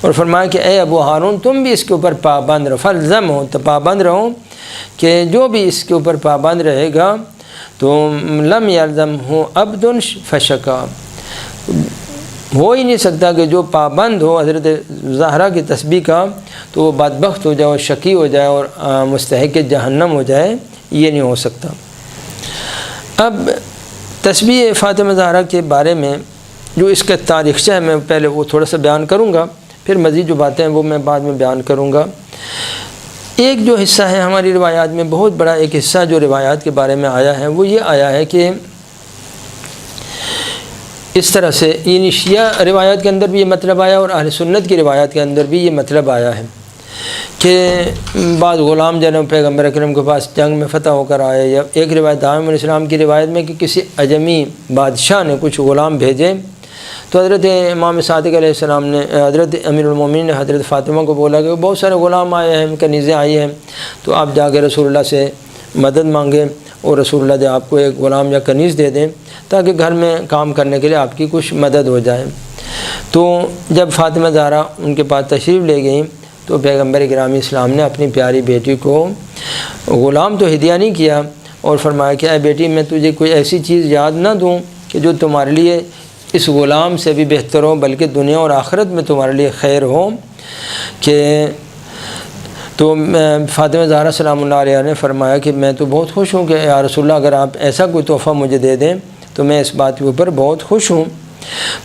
A: اور فرمایا کہ اے ابو ہارون تم بھی اس کے اوپر پابند رہو، فالزم ہو تو پابند رہو، کہ جو بھی اس کے اوپر پابند رہے گا تو لم یلزم ہو عبد فشکا، ہو ہی نہیں سکتا کہ جو پابند ہو حضرت زہرا کی تسبیح کا تو وہ بدبخت ہو جائے اور شقی ہو جائے اور مستحق جہنم ہو جائے، یہ نہیں ہو سکتا۔ اب تسبیح فاطمہ زہرا کے بارے میں جو اس کا تاریخچہ ہے میں پہلے وہ تھوڑا سا بیان کروں گا، پھر مزید جو باتیں ہیں وہ میں بعد میں بیان کروں گا۔ ایک جو حصہ ہے ہماری روایات میں، بہت بڑا ایک حصہ جو روایات کے بارے میں آیا ہے وہ یہ آیا ہے کہ اس طرح سے یعنی شیعہ روایات کے اندر بھی یہ مطلب آیا اور اہل سنت کی روایات کے اندر بھی یہ مطلب آیا ہے کہ بعض غلام جناب پیغمبر اکرم کے پاس جنگ میں فتح ہو کر آئے، یا ایک روایت دائم الاسلام کی روایت میں کہ کسی عجمی بادشاہ نے کچھ غلام بھیجے تو حضرت امام صادق علیہ السلام نے، حضرت امیر المومنین نے حضرت فاطمہ کو بولا کہ بہت سارے غلام آئے ہیں، کنیزیں آئی ہیں، تو آپ جا کے رسول اللہ سے مدد مانگیں اور رسول اللہ آپ کو ایک غلام یا کنیز دے دیں تاکہ گھر میں کام کرنے کے لیے آپ کی کچھ مدد ہو جائے۔ تو جب فاطمہ زہرا ان کے پاس تشریف لے گئیں تو پیغمبر گرامی اسلام نے اپنی پیاری بیٹی کو غلام تو ہدیہ نہیں کیا اور فرمایا کہ اے بیٹی میں تجھے کوئی ایسی چیز یاد نہ دوں کہ جو تمہارے لیے اس غلام سے بھی بہتر ہو، بلکہ دنیا اور آخرت میں تمہارے لیے خیر ہو۔ کہ تو فاطمہ زہرا سلام اللہ علیہ نے فرمایا کہ میں تو بہت خوش ہوں کہ یا رسول اللہ اگر آپ ایسا کوئی تحفہ مجھے دے دیں تو میں اس بات کے اوپر بہت خوش ہوں۔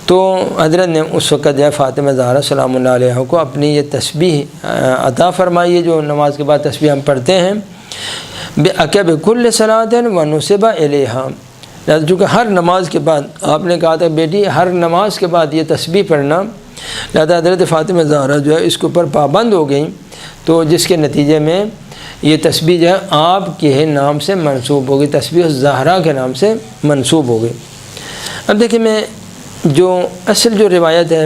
A: تو حضرت نے اس وقت جو ہے فاطمہ زہرا سلام اللہ علیہ کو اپنی یہ تسبیح عطا فرمائی ہے جو نماز کے بعد تسبیح ہم پڑھتے ہیں، بِأَكَبِ كُلِّ صَلَاةٍ وَنُصِبَ إِلَيْهَا، چونکہ ہر نماز کے بعد آپ نے کہا تھا بیٹی ہر نماز کے بعد یہ تسبیح پڑھنا، لہذا حضرت فاطمہ زہرا جو ہے اس کے اوپر پابند ہو گئیں، تو جس کے نتیجے میں یہ تسبیح جو ہے آپ کے نام سے منسوب ہو گئی، تسبیح زہرا کے نام سے منسوب ہو گئی۔ اب دیکھیں میں جو اصل جو روایت ہے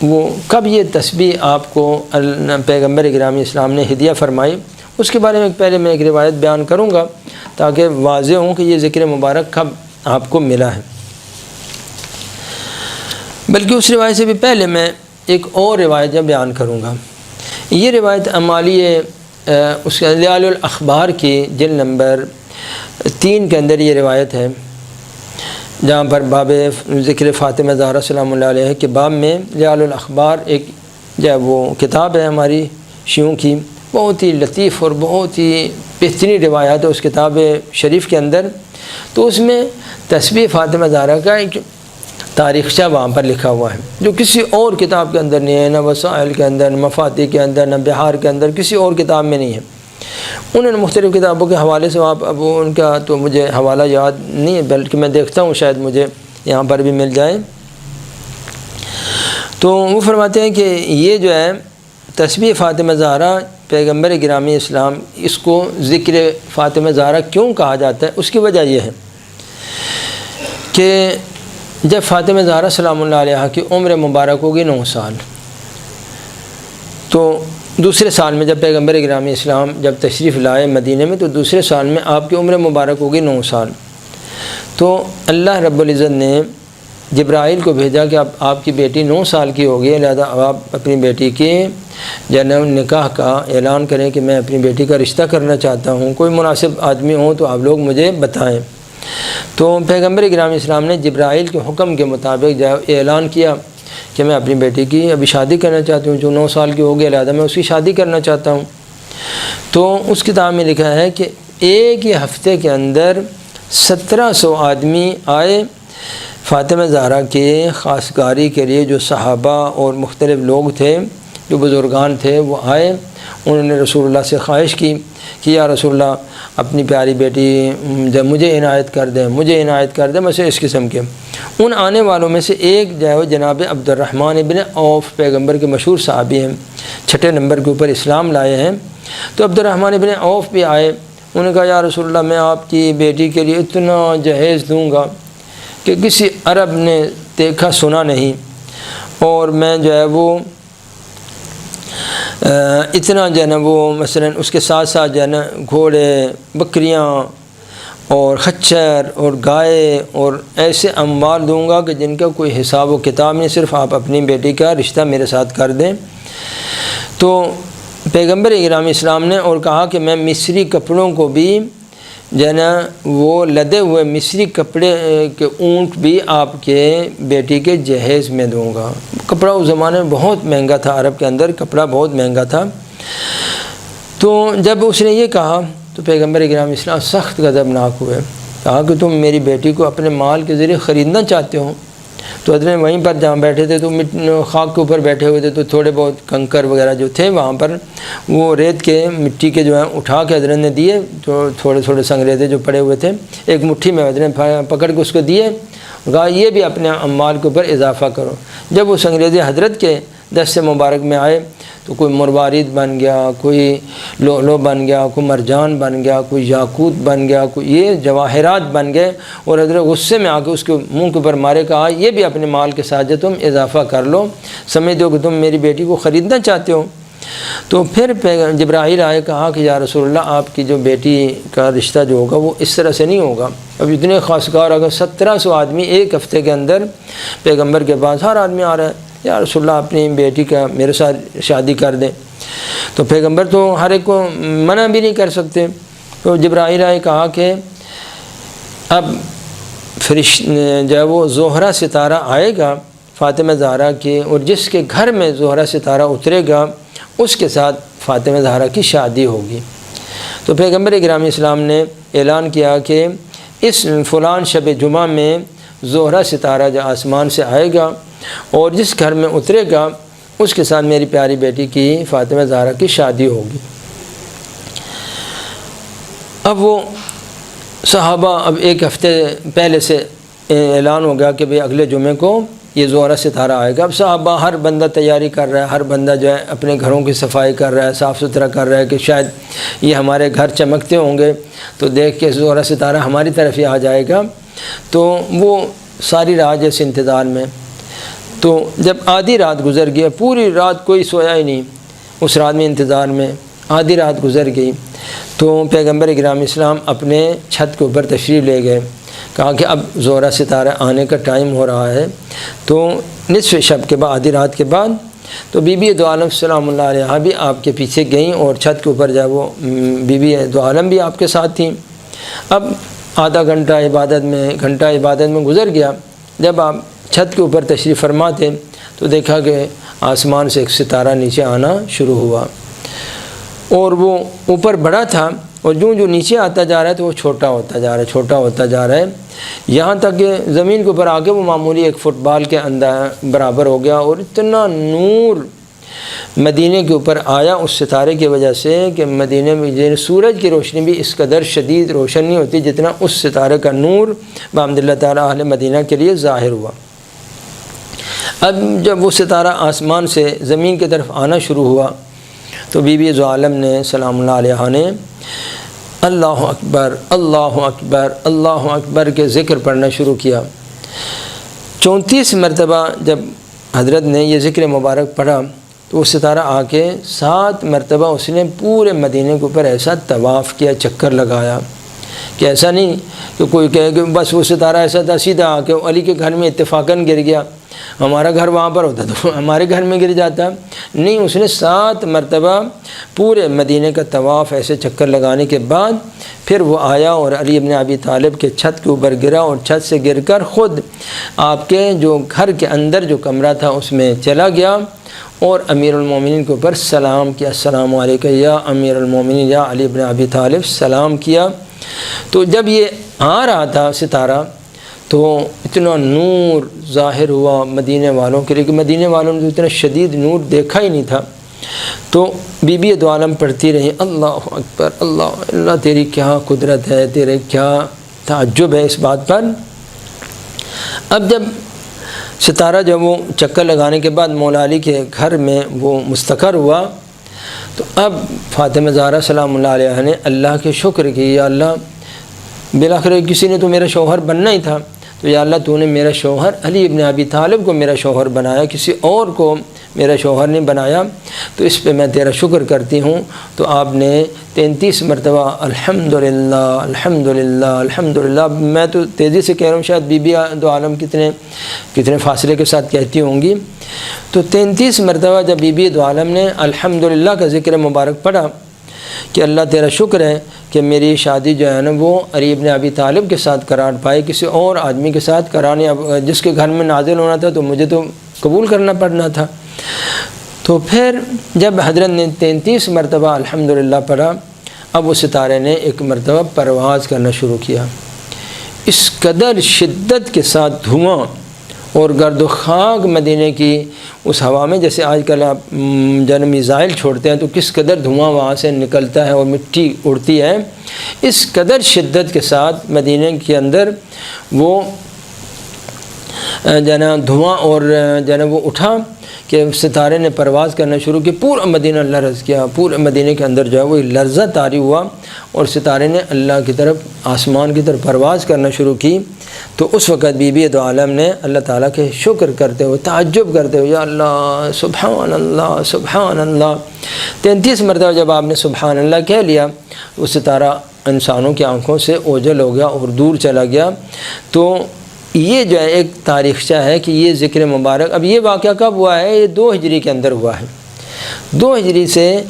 A: وہ کب یہ تسبیح آپ کو پیغمبر گرامی اسلام نے ہدیہ فرمائی اس کے بارے میں پہلے میں ایک روایت بیان کروں گا تاکہ واضح ہوں کہ یہ ذکر مبارک کب آپ کو ملا ہے۔ بلکہ اس روایت سے بھی پہلے میں ایک اور روایت بیان کروں گا۔ یہ روایت امالیہ اس کے لیال الاخبار کی جلد نمبر 3 کے اندر یہ روایت ہے، جہاں پر باب ذکر فاطمہ زہرا سلام اللہ علیہ کے باب میں لیال الاخبار ایک جو وہ کتاب ہے ہماری شیعوں کی، بہت ہی لطیف اور بہت ہی بہترین روایات ہے اس کتاب شریف کے اندر۔ تو اس میں تسبیح فاطمہ زہرا کا ایک تاریخچہ وہاں پر لکھا ہوا ہے جو کسی اور کتاب کے اندر نہیں ہے، نہ وسائل کے اندر، نہ مفاتیح کے اندر، نہ بہار کے اندر، کسی اور کتاب میں نہیں ہے۔ انہوں نے مختلف کتابوں کے حوالے سے اب ان کا تو مجھے حوالہ یاد نہیں ہے، بلکہ میں دیکھتا ہوں شاید مجھے یہاں پر بھی مل جائے۔ تو وہ فرماتے ہیں کہ یہ جو ہے تسبیح فاطمہ زہرا پیغمبر گرامی اسلام اس کو ذکر فاطمہ زہرا کیوں کہا جاتا ہے، اس کی وجہ یہ ہے کہ جب فاطمہ زہرا سلام اللہ علیہ کی عمر مبارک ہوگی 9 سال، تو دوسرے سال میں جب پیغمبر گرامی اسلام جب تشریف لائے مدینہ میں تو دوسرے سال میں آپ کی عمر مبارک ہوگی 9 سال، تو اللہ رب العزت نے جبرائیل کو بھیجا کہ اب آپ کی بیٹی 9 سال کی ہوگی، لہذا اب آپ اپنی بیٹی کے جنم نکاح کا اعلان کریں کہ میں اپنی بیٹی کا رشتہ کرنا چاہتا ہوں، کوئی مناسب آدمی ہوں تو آپ لوگ مجھے بتائیں۔ تو پیغمبر گرامی اسلام نے جبرائیل کے حکم کے مطابق جو اعلان کیا کہ میں اپنی بیٹی کی ابھی شادی کرنا چاہتی ہوں، جو 9 سال کی ہو گئی، لہذا میں اس کی شادی کرنا چاہتا ہوں۔ تو اس کتاب میں لکھا ہے کہ ایک ہی ہفتے کے اندر 1700 آدمی آئے فاطمہ زہرا کے خاصگاری کے لیے، جو صحابہ اور مختلف لوگ تھے، جو بزرگان تھے، وہ آئے، انہوں نے رسول اللہ سے خواہش کی کہ یا رسول اللہ اپنی پیاری بیٹی جب مجھے عنایت کر دیں، مجھے عنایت کر دیں، مثلا اس قسم کے۔ ان آنے والوں میں سے ایک جو ہے جناب عبد الرحمن ابن عوف پیغمبر کے مشہور صحابی ہیں، 6 نمبر کے اوپر اسلام لائے ہیں۔ تو عبد الرحمن ابن عوف بھی آئے، انہوں نے کہا یا رسول اللہ میں آپ کی بیٹی کے لیے اتنا جہیز دوں گا کہ کسی عرب نے دیکھا سنا نہیں، اور میں جو ہے وہ اتنا جو ہے نا وہ مثلا اس کے ساتھ ساتھ جو ہے نا گھوڑے، بکریاں اور خچر اور گائے اور ایسے اموال دوں گا کہ جن کا کوئی حساب و کتاب نہیں، صرف آپ اپنی بیٹی کا رشتہ میرے ساتھ کر دیں۔ تو پیغمبر اکرام اسلام نے اور کہا کہ میں مصری کپڑوں کو بھی جو ہے نا وہ لدے ہوئے مصری کپڑے کے اونٹ بھی آپ کے بیٹی کے جہیز میں دوں گا۔ کپڑا اس زمانے میں بہت مہنگا تھا، عرب کے اندر کپڑا بہت مہنگا تھا۔ تو جب اس نے یہ کہا تو پیغمبر اکرام اسلام سخت غضبناک ہوئے، کہا کہ تم میری بیٹی کو اپنے مال کے ذریعے خریدنا چاہتے ہو؟ تو حضرت وہیں پر جہاں بیٹھے تھے تو خاک کے اوپر بیٹھے ہوئے تھے، تو تھوڑے بہت کنکر وغیرہ جو تھے وہاں پر وہ ریت کے مٹی کے جو ہیں اٹھا کے حضرت نے دیے، تو تھوڑے تھوڑے سنگرے تھے جو پڑے ہوئے تھے، ایک مٹھی میں حضرت نے پکڑ کے اس کو دیے، کہا یہ بھی اپنے اموال کے اوپر اضافہ کرو۔ جب وہ سنگریزے حضرت کے دست مبارک میں آئے تو کوئی مروارید بن گیا، کوئی لؤلؤ بن گیا، کوئی مرجان بن گیا، کوئی یاقوت بن گیا، کوئی یہ جواہرات بن گئے، اور حضرت غصے میں آ کے اس کے منہ کے اوپر مارے، کہا یہ بھی اپنے مال کے ساتھ جو تم اضافہ کر لو، سمجھ دو کہ تم میری بیٹی کو خریدنا چاہتے ہو۔ تو پھر جبرائیل آئے، کہا کہ یا رسول اللہ آپ کی جو بیٹی کا رشتہ جو ہوگا وہ اس طرح سے نہیں ہوگا۔ اب اتنے خاصگار اگر 1700 آدمی ایک ہفتے کے اندر پیغمبر کے پاس ہر آدمی آ رہا ہے، یا رسول اللہ اپنی بیٹی کا میرے ساتھ شادی کر دیں، تو پیغمبر تو ہر ایک کو منع بھی نہیں کر سکتے۔ تو جبرائیل آئے، کہا کہ اب جب وہ زہرہ ستارہ آئے گا فاطمہ زہرا کے، اور جس کے گھر میں زہرہ ستارہ اترے گا اس کے ساتھ فاطمہ زہرا کی شادی ہوگی۔ تو پیغمبر اکرام اسلام نے اعلان کیا کہ اس فلان شب جمعہ میں زہرہ ستارہ جو آسمان سے آئے گا اور جس گھر میں اترے گا اس کے ساتھ میری پیاری بیٹی کی فاطمہ زہرا کی شادی ہوگی۔ اب وہ صحابہ اب ایک ہفتے پہلے سے اعلان ہو گیا کہ بھئی اگلے جمعے کو یہ زہرہ ستارہ آئے گا۔ اب صحابہ ہر بندہ تیاری کر رہا ہے، ہر بندہ جو ہے اپنے گھروں کی صفائی کر رہا ہے، صاف ستھرا کر رہا ہے کہ شاید یہ ہمارے گھر چمکتے ہوں گے تو دیکھ کے زہرہ ستارہ ہماری طرف ہی آ جائے گا۔ تو وہ ساری رات جیسے انتظار میں، تو جب آدھی رات گزر گئی، پوری رات کوئی سویا ہی نہیں اس رات میں انتظار میں، آدھی رات گزر گئی تو پیغمبر اکرام اسلام اپنے چھت کے اوپر تشریف لے گئے، کہا کہ اب زہرہ ستارہ آنے کا ٹائم ہو رہا ہے۔ تو نصف شب کے بعد، آدھی رات کے بعد، تو بی بی دو عالم سلام اللہ علیہ بھی آپ کے پیچھے گئیں اور چھت کے اوپر جب وہ بی بی دو عالم بھی آپ کے ساتھ تھیں۔ اب آدھا گھنٹہ عبادت میں گزر گیا۔ جب آپ چھت کے اوپر تشریف فرما تھے تو دیکھا کہ آسمان سے ایک ستارہ نیچے آنا شروع ہوا، اور وہ اوپر بڑا تھا اور جو نیچے آتا جا رہا ہے تو وہ چھوٹا ہوتا جا رہا ہے، یہاں تک کہ زمین کے اوپر آ کے وہ معمولی ایک فٹ بال کے اندر برابر ہو گیا، اور اتنا نور مدینے کے اوپر آیا اس ستارے کی وجہ سے کہ مدینے میں سورج کی روشنی بھی اس قدر شدید روشن نہیں ہوتی جتنا اس ستارے کا نور بحمد اللہ تعالیٰ اہل مدینہ کے لیے ظاہر ہوا۔ اب جب وہ ستارہ آسمان سے زمین کی طرف آنا شروع ہوا تو بی بی دو عالم نے سلام اللہ علیہ نے اللہ اکبر اللہ اکبر اللہ اکبر کے ذکر پڑھنا شروع کیا۔ 34 مرتبہ جب حضرت نے یہ ذکر مبارک پڑھا تو وہ ستارہ آ کے 7 مرتبہ اس نے پورے مدینے کے اوپر ایسا طواف کیا، چکر لگایا کہ ایسا نہیں کہ کوئی کہے کہ بس وہ ستارہ ایسا تھا سیدھا آ کے علی کے گھر میں اتفاقاً گر گیا، ہمارا گھر وہاں پر ہوتا تو ہمارے گھر میں گر جاتا، نہیں، اس نے 7 مرتبہ پورے مدینے کا طواف ایسے چکر لگانے کے بعد پھر وہ آیا اور علی ابن ابی طالب کے چھت کے اوپر گرا، اور چھت سے گر کر خود آپ کے جو گھر کے اندر جو کمرہ تھا اس میں چلا گیا اور امیر المومنین کے اوپر سلام کیا، السلام علیکم یا امیر المومنین یا علی ابن ابی طالب، سلام کیا۔ تو جب یہ آ رہا تھا ستارہ تو اتنا نور ظاہر ہوا مدینے والوں کے لیے کہ مدینے والوں نے تو اتنا شدید نور دیکھا ہی نہیں تھا۔ تو بی بی دو عالم پڑھتی رہی اللہ اکبر اللہ اللہ، تیری کیا قدرت ہے، تیرے کیا تعجب ہے اس بات پر۔ اب جب ستارہ جب وہ چکر لگانے کے بعد مولا علی کے گھر میں وہ مستقر ہوا تو اب فاطمہ زہرا سلام اللہ علیہ نے اللہ کے شکر کی، یا اللہ بالآخر کسی نے تو میرا شوہر بننا ہی تھا، تو یا اللہ تو نے میرا شوہر علی ابن ابی طالب کو میرا شوہر بنایا، کسی اور کو میرا شوہر نے بنایا، تو اس پہ میں تیرا شکر کرتی ہوں۔ تو آپ نے 33 مرتبہ الحمدللہ الحمدللہ الحمدللہ، میں تو تیزی سے کہہ رہا ہوں، شاید بی بی دو عالم کتنے فاصلے کے ساتھ کہتی ہوں گی۔ تو 33 مرتبہ جب بی بی دو عالم نے الحمدللہ کا ذکر مبارک پڑھا کہ اللہ تیرا شکر ہے کہ میری شادی جو ہے نا وہ علی بن ابی طالب کے ساتھ قرار پائی، کسی اور آدمی کے ساتھ قرار نہیں، اب جس کے گھر میں نازل ہونا تھا تو مجھے تو قبول کرنا پڑنا تھا۔ تو پھر جب حضرت نے 33 مرتبہ الحمدللہ پڑھا، اب اس ستارے نے ایک مرتبہ پرواز کرنا شروع کیا۔ اس قدر شدت کے ساتھ دھواں اور گرد و خاک مدینے کی اس ہوا میں، جیسے آج کل آپ جن میزائل چھوڑتے ہیں تو کس قدر دھواں وہاں سے نکلتا ہے اور مٹی اڑتی ہے، اس قدر شدت کے ساتھ مدینے کے اندر وہ دھواں اور وہ اٹھا کہ ستارے نے پرواز کرنا شروع کی، پورا مدینہ لرز کیا، پورے مدینے کے اندر جو ہے وہ لرزہ طاری ہوا اور ستارے نے اللہ کی طرف، آسمان کی طرف پرواز کرنا شروع کی۔ تو اس وقت بی بی دو عالم نے اللہ تعالیٰ کے شکر کرتے ہوئے، تعجب کرتے ہوئے، یا اللہ سبحان اللہ سبحان اللہ، 33 مرتبہ جب آپ نے سبحان اللہ کہہ لیا، وہ ستارہ انسانوں کی آنکھوں سے اوجھل ہو گیا اور دور چلا گیا۔ تو یہ جو ہے ایک تاریخچہ ہے کہ یہ ذکر مبارک، اب یہ واقعہ کب ہوا ہے؟ یہ 2 ہجری کے اندر ہوا ہے۔ 2 ہجری سے،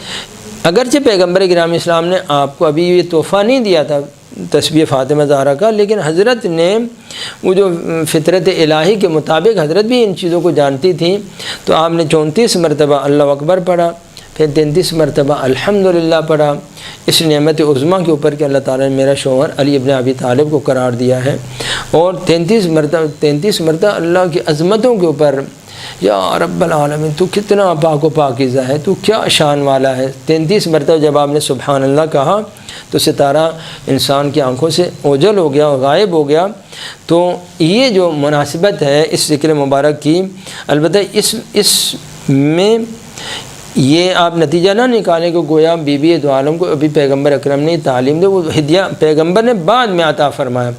A: اگرچہ پیغمبر گرامی اسلام نے آپ کو ابھی یہ تحفہ نہیں دیا تھا تسبیح فاطمہ زہرا کا، لیکن حضرت نے وہ جو فطرت الہی کے مطابق حضرت بھی ان چیزوں کو جانتی تھیں، تو آپ نے 34 مرتبہ اللہ اکبر پڑھا، پھر 33 مرتبہ الحمدللہ پڑھا، اس نعمت عظمیٰ کے اوپر کہ اللہ تعالیٰ نے میرا شوہر علی ابن ابی طالب کو قرار دیا ہے، اور 33 مرتبہ اللہ کی عظمتوں کے اوپر، یا رب العالمین تو کتنا پاک و پاکیزہ ہے، تو کیا شان والا ہے۔ 33 مرتبہ جب آپ نے سبحان اللہ کہا تو ستارہ انسان کی آنکھوں سے اوجھل ہو گیا اور غائب ہو گیا۔ تو یہ جو مناسبت ہے اس ذکر مبارک کی، البتہ اس میں یہ آپ نتیجہ نہ نکالیں کہ گویا بی بی دو عالم کو ابھی پیغمبر اکرم نے تعلیم دے، وہ ہدیہ پیغمبر نے بعد میں عطا فرمایا،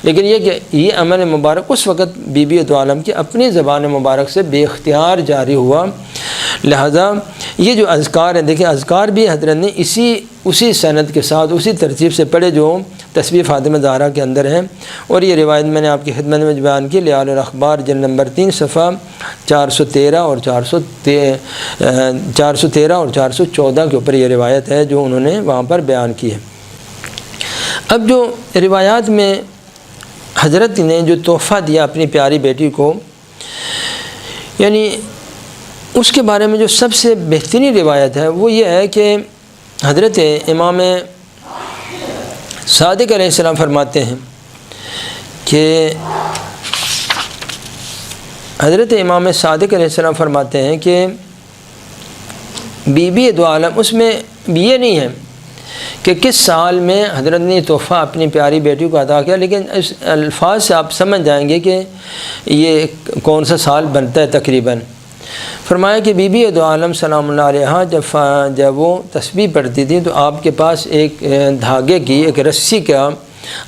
A: لیکن یہ کہ یہ عمل مبارک اس وقت بی بی دو عالم کی اپنی زبان مبارک سے بے اختیار جاری ہوا۔ لہذا یہ جو اذکار ہیں، دیکھیں اذکار بھی حضرت نے اسی سند کے ساتھ اسی ترتیب سے پڑھے جو تسبیح فاطمہ زہرا کے اندر ہیں، اور یہ روایت میں نے آپ کی خدمت میں بیان کی، لیال الاخبار جلد نمبر 3 صفحہ 413 اور 414 کے اوپر یہ روایت ہے جو انہوں نے وہاں پر بیان کی ہے۔ اب جو روایات میں حضرت نے جو تحفہ دیا اپنی پیاری بیٹی کو، یعنی اس کے بارے میں جو سب سے بہترین روایت ہے وہ یہ ہے کہ حضرت امام صادق علیہ السلام فرماتے ہیں کہ حضرت امام صادق علیہ السلام فرماتے ہیں کہ بی بی دو عالم، اس میں یہ نہیں ہے کہ کس سال میں حضرت نے تحفہ اپنی پیاری بیٹی کو عطا کیا، لیکن اس الفاظ سے آپ سمجھ جائیں گے کہ یہ کون سا سال بنتا ہے تقریباً۔ فرمایا کہ بی بی دو عالم سلام اللہ علیہ جب وہ تسبیح پڑھتی تھی تو آپ کے پاس ایک دھاگے کی، ایک رسی کا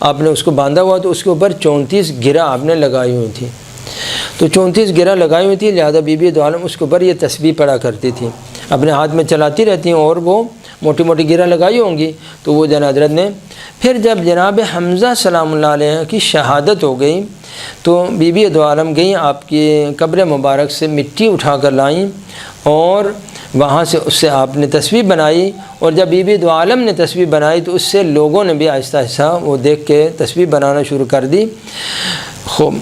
A: آپ نے اس کو باندھا ہوا، تو اس کے اوپر 34 گرہ آپ نے لگائی ہوئی تھی، تو 34 گرہ لگائی ہوئی تھی، لہذا بی بی دو عالم اس کے اوپر یہ تسبیح پڑھا کرتی تھی، اپنے ہاتھ میں چلاتی رہتی ہیں، اور وہ موٹی موٹی گرہ لگائی ہوں گی۔ تو وہ حضرت نے پھر جب جناب حمزہ سلام اللہ علیہ کی شہادت ہو گئی تو بی بی دو عالم گئیں، آپ کی قبر مبارک سے مٹی اٹھا کر لائیں اور وہاں سے اس سے آپ نے تسبیح بنائی، اور جب بی بی دو عالم نے تسبیح بنائی تو اس سے لوگوں نے بھی آہستہ آہستہ وہ دیکھ کے تسبیح بنانا شروع کر دی۔ خوب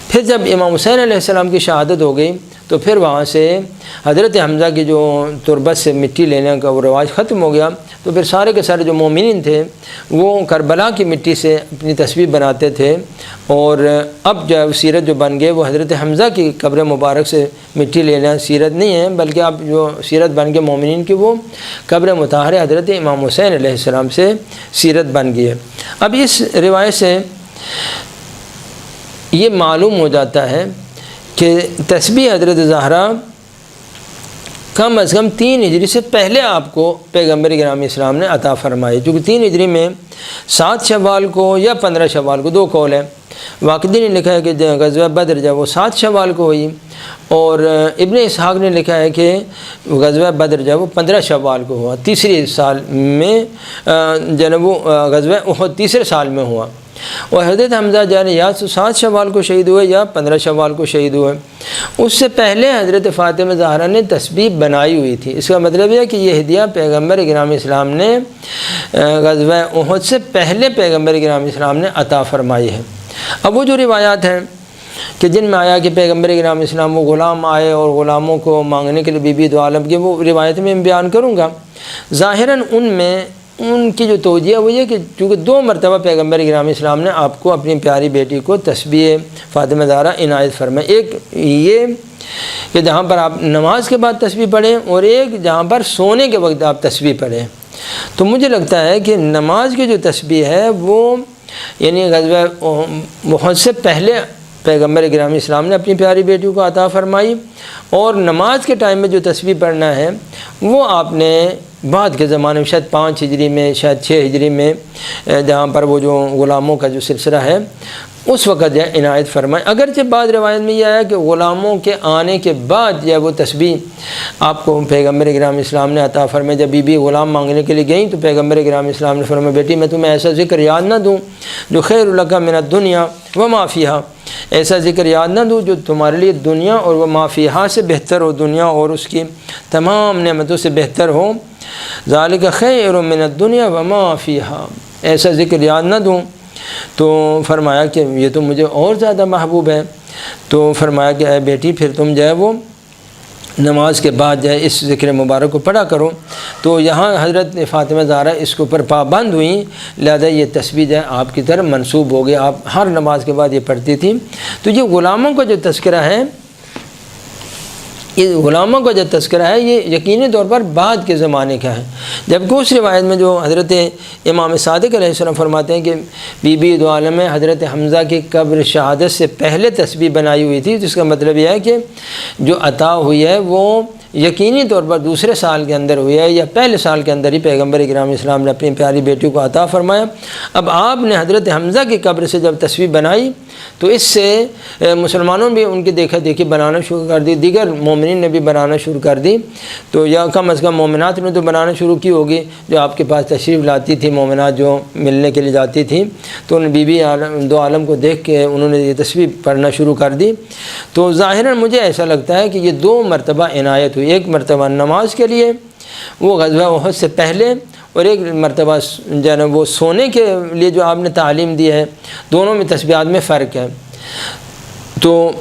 A: پھر جب امام حسین علیہ السلام کی شہادت ہو گئی تو پھر وہاں سے حضرت حمزہ کی جو تربت سے مٹی لینے کا وہ رواج ختم ہو گیا، تو پھر سارے کے سارے جو مومنین تھے وہ کربلا کی مٹی سے اپنی تسبیح بناتے تھے، اور اب جو سیرت جو بن گئے وہ حضرت حمزہ کی قبر مبارک سے مٹی لینا سیرت نہیں ہے، بلکہ اب جو سیرت بن گئے مومنین کی وہ قبر مطہرہ حضرت امام حسین علیہ السلام سے سیرت بن گئی ہے۔ اب اس روایت سے یہ معلوم ہو جاتا ہے کہ تسبیح حضرت زہرا کم از کم 3 ہجری سے پہلے آپ کو پیغمبر گرامی اسلام نے عطا فرمائی، چونکہ 3 ہجری میں 7 شوال کو یا 15 شوال کو، 2 قول ہیں، واقدی نے لکھا ہے کہ غزوہ بدر جب وہ 7 شوال کو ہوئی، اور ابن اسحاق نے لکھا ہے کہ غزوہ بدر جب وہ 15 شوال کو ہوا، تیسری سال میں جناب وہ غزوہ احد تیسرے سال میں ہوا، اور حضرت حمزہ جو ہے یا 7 شوال کو شہید ہوئے یا 15 شوال کو شہید ہوئے۔ اس سے پہلے حضرت فاطمہ زہرا نے تسبیح بنائی ہوئی تھی۔ اس کا مطلب یہ ہے کہ یہ ہدیہ پیغمبر گرام اسلام نے غزوہ احد سے پہلے پیغمبر گرام اسلام نے عطا فرمائی ہے۔ اب وہ جو روایات ہیں کہ جن میں آیا کہ پیغمبر گرام اسلام وہ غلام آئے اور غلاموں کو مانگنے کے لیے بی بی دو عالم کی، وہ روایت میں بیان کروں گا۔ ظاہراً ان کی جو توجیہ وہ یہ کہ چونکہ 2 مرتبہ پیغمبر گرامی اسلام نے آپ کو اپنی پیاری بیٹی کو تسبیح فاطمہ زہرا عنایت فرمائی، ایک یہ کہ جہاں پر آپ نماز کے بعد تسبیح پڑھیں، اور ایک جہاں پر سونے کے وقت آپ تسبیح پڑھیں۔ تو مجھے لگتا ہے کہ نماز کی جو تسبیح ہے وہ یعنی غزوہ احد سے پہلے پیغمبر گرامی اسلام نے اپنی پیاری بیٹی کو عطا فرمائی، اور نماز کے ٹائم میں جو تسبیح پڑھنا ہے وہ آپ نے بعد کے زمانے میں شاید 5 ہجری میں شاید 6 ہجری میں جہاں پر وہ جو غلاموں کا جو سلسلہ ہے اس وقت جو ہے عنایت فرمائے۔ اگرچہ بعض روایت میں یہ آیا کہ غلاموں کے آنے کے بعد جو ہے وہ تسبیح آپ کو پیغمبر گرامی اسلام نے عطا فرمائی۔ جب بی بی غلام مانگنے کے لیے گئیں تو پیغمبر گرامی اسلام نے فرمایا بیٹی میں تمہیں ایسا ذکر یاد نہ دوں جو خیر لک من الدنیا وما فیہا، ایسا ذکر یاد نہ دوں جو تمہارے لیے دنیا اور وہ ما فیہا سے بہتر ہو، دنیا اور اس کی تمام نعمتوں سے بہتر ہو۔ ذالک خیر من الدنیا وما فیہا، ایسا ذکر یاد نہ دوں۔ تو فرمایا کہ یہ تو مجھے اور زیادہ محبوب ہے۔ تو فرمایا کہ اے بیٹی پھر تم جو ہے وہ نماز کے بعد جو ہے اس ذکر مبارک کو پڑھا کرو۔ تو یہاں حضرت فاطمہ زہرا اس کے اوپر پابند ہوئیں، لہذا یہ تسبیح جو ہے آپ کی طرف منسوب ہو گئی، آپ ہر نماز کے بعد یہ پڑھتی تھیں۔ تو یہ غلاموں کا جو تذکرہ ہے، یہ غلاموں کا جو تذکرہ ہے یہ یقینی طور پر بعد کے زمانے کا ہے، جبکہ اس روایت میں جو حضرت امام صادق علیہ السلام فرماتے ہیں کہ بی بی دو عالم میں حضرت حمزہ کی قبر شہادت سے پہلے تسبیح بنائی ہوئی تھی، جس کا مطلب یہ ہے کہ جو عطا ہوئی ہے وہ یقینی طور پر دوسرے سال کے اندر ہوئی ہے یا پہلے سال کے اندر ہی پیغمبر گرامی اسلام نے اپنی پیاری بیٹی کو عطا فرمایا۔ اب آپ نے حضرت حمزہ کی قبر سے جب تسبیح بنائی تو اس سے مسلمانوں بھی ان کی دیکھا دیکھی بنانا شروع کر دی، دیگر مومنین نے بھی بنانا شروع کر دی، تو یا کم از کم مومنات نے تو بنانا شروع کی ہوگی جو آپ کے پاس تشریف لاتی تھی، مومنات جو ملنے کے لیے جاتی تھیں، تو ان بی بی دو عالم کو دیکھ کے انہوں نے یہ تسبیح پڑھنا شروع کر دی۔ تو ظاہراً مجھے ایسا لگتا ہے کہ یہ 2 مرتبہ عنایت ہوئی، ایک مرتبہ نماز کے لیے وہ غزوہ احد سے پہلے، اور ایک مرتبہ جو ہے وہ سونے کے لیے جو آپ نے تعلیم دی ہے، دونوں میں تسبیحات میں فرق ہے۔ تو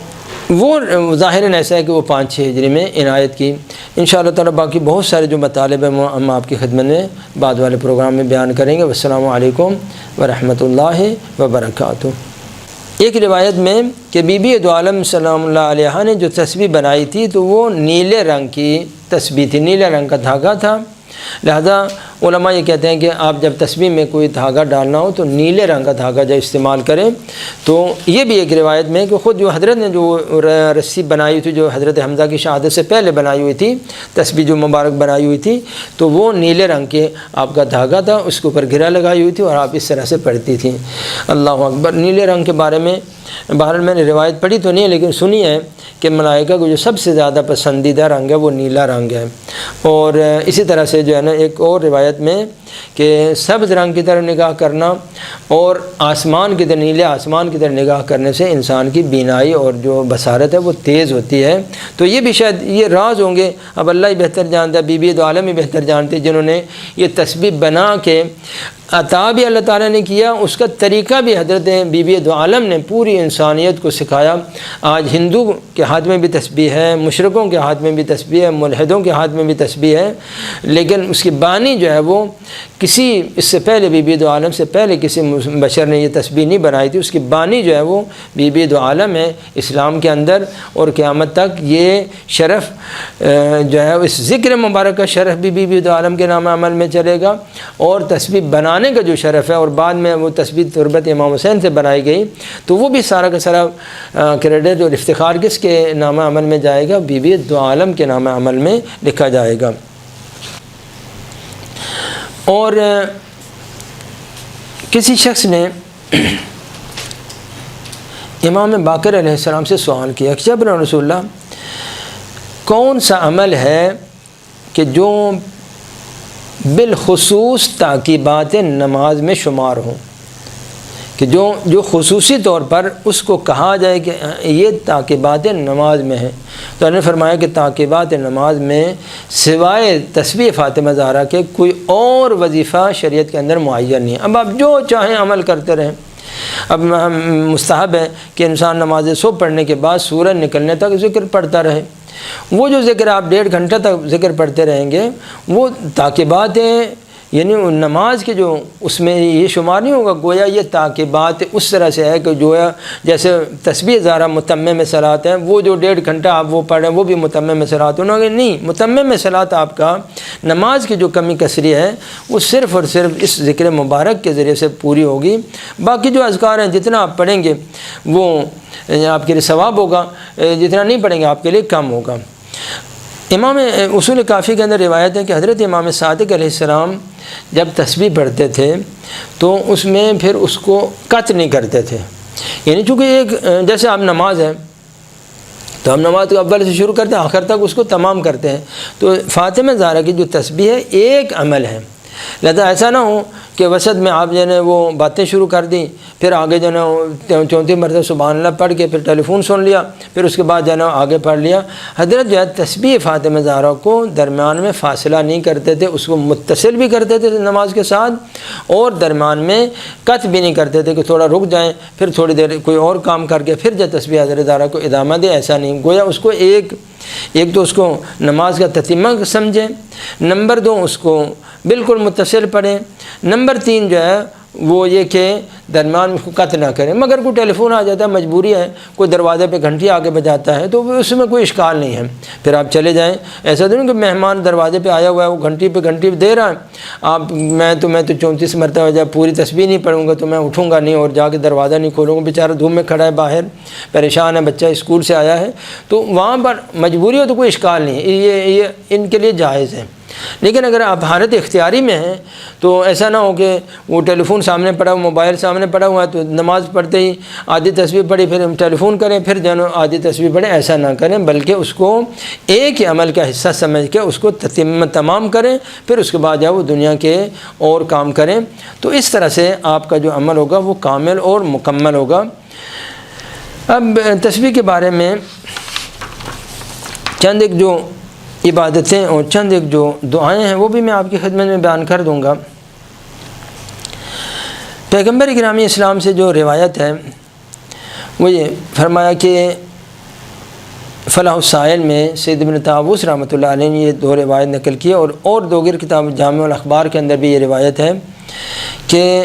A: وہ ظاہراً ایسا ہے کہ وہ 5-6 ہجری میں عنایت کی۔ انشاءاللہ تعالیٰ باقی بہت سارے جو مطالب ہیں ہم آپ کی خدمت میں بعد والے پروگرام میں بیان کریں گے۔ والسلام علیکم ورحمۃ اللہ وبرکاتہ۔ ایک روایت میں کہ بی بی دو عالم سلام اللہ علیہ نے جو تسبیح بنائی تھی تو وہ نیلے رنگ کی تسبیح تھی، نیلے رنگ کا دھاگا تھا، لہذا علماء یہ کہتے ہیں کہ آپ جب تسبیح میں کوئی دھاگا ڈالنا ہو تو نیلے رنگ کا دھاگا جو استعمال کریں۔ تو یہ بھی ایک روایت میں کہ خود جو حضرت نے جو رسی بنائی تھی جو حضرت حمزہ کی شہادت سے پہلے بنائی ہوئی تھی، تسبیح جو مبارک بنائی ہوئی تھی، تو وہ نیلے رنگ کے آپ کا دھاگا تھا، اس کے اوپر گرہ لگائی ہوئی تھی اور آپ اس طرح سے پڑھتی تھیں۔ اللہ اکبر۔ نیلے رنگ کے بارے میں بہرحال میں نے روایت پڑھی تو نہیں ہے لیکن سنی ہے کہ ملائکہ کو جو سب سے زیادہ پسندیدہ رنگ ہے وہ نیلا رنگ ہے۔ اور اسی طرح سے جو ہے نا ایک اور روایت میں کہ سبز رنگ کی طرف نگاہ کرنا اور آسمان کی طرف، نیلے آسمان کی طرف نگاہ کرنے سے انسان کی بینائی اور جو بصارت ہے وہ تیز ہوتی ہے۔ تو یہ بھی شاید یہ راز ہوں گے، اب اللہ ہی بہتر جانتا ہے، بی بی دو عالم ہی بہتر جانتے جنہوں نے یہ تسبیح بنا کے عطا بھی اللہ تعالیٰ نے کیا، اس کا طریقہ بھی حضرت بی بی دو عالم نے پوری انسانیت کو سکھایا۔ آج ہندو کے ہاتھ میں بھی تسبیح ہے، مشرکوں کے ہاتھ میں بھی تسبیح ہے، ملحدوں کے ہاتھ میں بھی تسبیح ہے، لیکن اس کی بانی جو ہے وہ کسی اس سے پہلے بی بی دو عالم سے پہلے کسی بشر نے یہ تسبیح نہیں بنائی تھی، اس کی بانی جو ہے وہ بی بی دو عالم ہے اسلام کے اندر، اور قیامت تک یہ شرف جو ہے اس ذکر مبارک کا شرف بھی بی بی دو عالم کے نام عمل میں چلے گا، اور تسبیح بنانے کا جو شرف ہے، اور بعد میں وہ تسبیح تربت امام حسین سے بنائی گئی، تو وہ بھی سارا کا سارا کریڈٹ اور افتخار کس کے نام عمل میں جائے گا؟ بی بی دو عالم کے نام عمل میں لکھا جائے گا۔ اور کسی شخص نے امام باقر علیہ السلام سے سوال کیا کہ جب رسول اللہ کون سا عمل ہے کہ جو بالخصوص تاکیبات نماز میں شمار ہوں، کہ جو خصوصی طور پر اس کو کہا جائے کہ یہ تاکیبات نماز میں ہے، تو انہوں نے فرمایا کہ تاکیبات نماز میں سوائے تسبیح فاطمہ زہرا کے کوئی اور وظیفہ شریعت کے اندر معین نہیں ہے۔ اب آپ جو چاہیں عمل کرتے رہیں۔ اب مستحب ہے کہ انسان نماز صبح پڑھنے کے بعد سورج نکلنے تک ذکر پڑھتا رہے۔ وہ جو ذکر آپ 1.5 گھنٹہ تک ذکر پڑھتے رہیں گے وہ تاکیبات ہیں، یعنی نماز کے جو اس میں یہ شمار نہیں ہوگا، گویا یہ تاکیبات اس طرح سے ہے کہ گویا جیسے تسبیح زہرا متمم صلاۃ ہے، وہ جو 1.5 گھنٹہ آپ وہ پڑھیں وہ بھی متمم صلاۃ ہونا، نہیں، متمم صلاۃ آپ کا نماز کی جو کمی کسری ہے وہ صرف اور صرف اس ذکر مبارک کے ذریعے سے پوری ہوگی۔ باقی جو اذکار ہیں جتنا آپ پڑھیں گے وہ آپ کے لیے ثواب ہوگا، جتنا نہیں پڑھیں گے آپ کے لیے کم ہوگا۔ امام اصول کافی کے اندر روایت ہے کہ حضرت امام صادق علیہ السلام جب تسبیح پڑھتے تھے تو اس میں پھر اس کو قط نہیں کرتے تھے، یعنی چونکہ ایک جیسے آپ نماز ہے تو ہم نماز کو اول سے شروع کرتے ہیں آخر تک اس کو تمام کرتے ہیں، تو فاطمہ زہرا کی جو تسبیح ہے ایک عمل ہے، لہذا ایسا نہ ہو کہ وسط میں آپ جو ہے وہ باتیں شروع کر دیں، پھر آگے جو ہے نا 34 مرتبہ سبحان اللہ پڑھ کے پھر ٹیلی فون سن لیا، پھر اس کے بعد جو ہے نا آگے پڑھ لیا۔ حضرت جو ہے تسبیح فاطمہ زہرا کو درمیان میں فاصلہ نہیں کرتے تھے، اس کو متصل بھی کرتے تھے نماز کے ساتھ، اور درمیان میں قط بھی نہیں کرتے تھے کہ تھوڑا رک جائیں پھر تھوڑی دیر کوئی اور کام کر کے پھر جو تسبیح حضرت زہرا کو ادامہ دے، ایسا نہیں، گویا اس کو ایک تو اس کو نماز کا تتمہ سمجھیں، نمبر 2 اس کو بالکل متصل پڑھیں، نمبر 3 جو ہے وہ یہ کہ درمیان میں قط نہ کریں۔ مگر کوئی ٹیلی فون آ جاتا ہے، مجبوری ہے، کوئی دروازے پہ گھنٹی آگے بجاتا ہے تو اس میں کوئی اشکال نہیں ہے، پھر آپ چلے جائیں۔ ایسا تو نہیں کہ مہمان دروازے پہ آیا ہوا ہے، وہ گھنٹی پہ گھنٹی دے رہا ہے، میں تو 34 مرتبہ جب پوری تسبیح نہیں پڑھوں گا تو میں اٹھوں گا نہیں اور جا کے دروازہ نہیں کھولوں گا، بیچارہ دھوپ میں کھڑا ہے باہر، پریشان ہے، بچہ اسکول سے آیا ہے، تو وہاں پر مجبوری ہو تو کوئی اشکال نہیں ہے، یہ ان کے لیے جائز ہے۔ لیکن اگر آپ حالت اختیاری میں ہیں تو ایسا نہ ہو کہ وہ ٹیلی فون سامنے پڑا ہوا، موبائل سامنے پڑا ہوا ہے تو نماز پڑھتے ہی آدھی تسبیح پڑھی پھر ہم ٹیلی فون کریں، پھر جو آدھی تسبیح پڑھیں، ایسا نہ کریں، بلکہ اس کو ایک ہی عمل کا حصہ سمجھ کے اس کو تمام کریں، پھر اس کے بعد جب وہ دنیا کے اور کام کریں، تو اس طرح سے آپ کا جو عمل ہوگا وہ کامل اور مکمل ہوگا۔ اب تسبیح کے بارے میں چند ایک جو عبادتیں اور چند ایک جو دعائیں ہیں وہ بھی میں آپ کی خدمت میں بیان کر دوں گا۔ پیغمبر گرامی اسلام سے جو روایت ہے وہ یہ فرمایا کہ فلاح السائل میں سید ابن طاووس رحمۃ اللہ علیہ نے یہ 2 روایت نقل کی، اور دوگر کتاب جامع الاخبار کے اندر بھی یہ روایت ہے کہ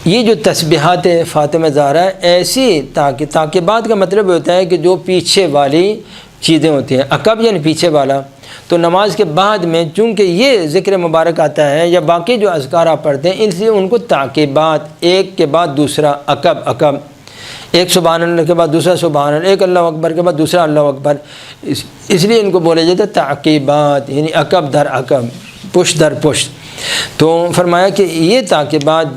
A: یہ جو تسبیحات فاطمہ زہرا ایسی تاکیبات کا مطلب ہوتا ہے کہ جو پیچھے والی چیزیں ہوتی ہیں، عقب یعنی پیچھے والا، تو نماز کے بعد میں چونکہ یہ ذکر مبارک آتا ہے یا باقی جو اذکار آپ پڑھتے ہیں اس لیے ان کو تاکیبات، ایک کے بعد دوسرا، عقب، ایک سبحان اللہ کے بعد دوسرا سبحان اللہ، ایک اللہ اکبر کے بعد دوسرا اللہ اکبر، اس لیے ان کو بولے جاتا ہے تاکیبات، یعنی عقب در عقب، پشت در پشت۔ تو فرمایا کہ یہ تاکیبات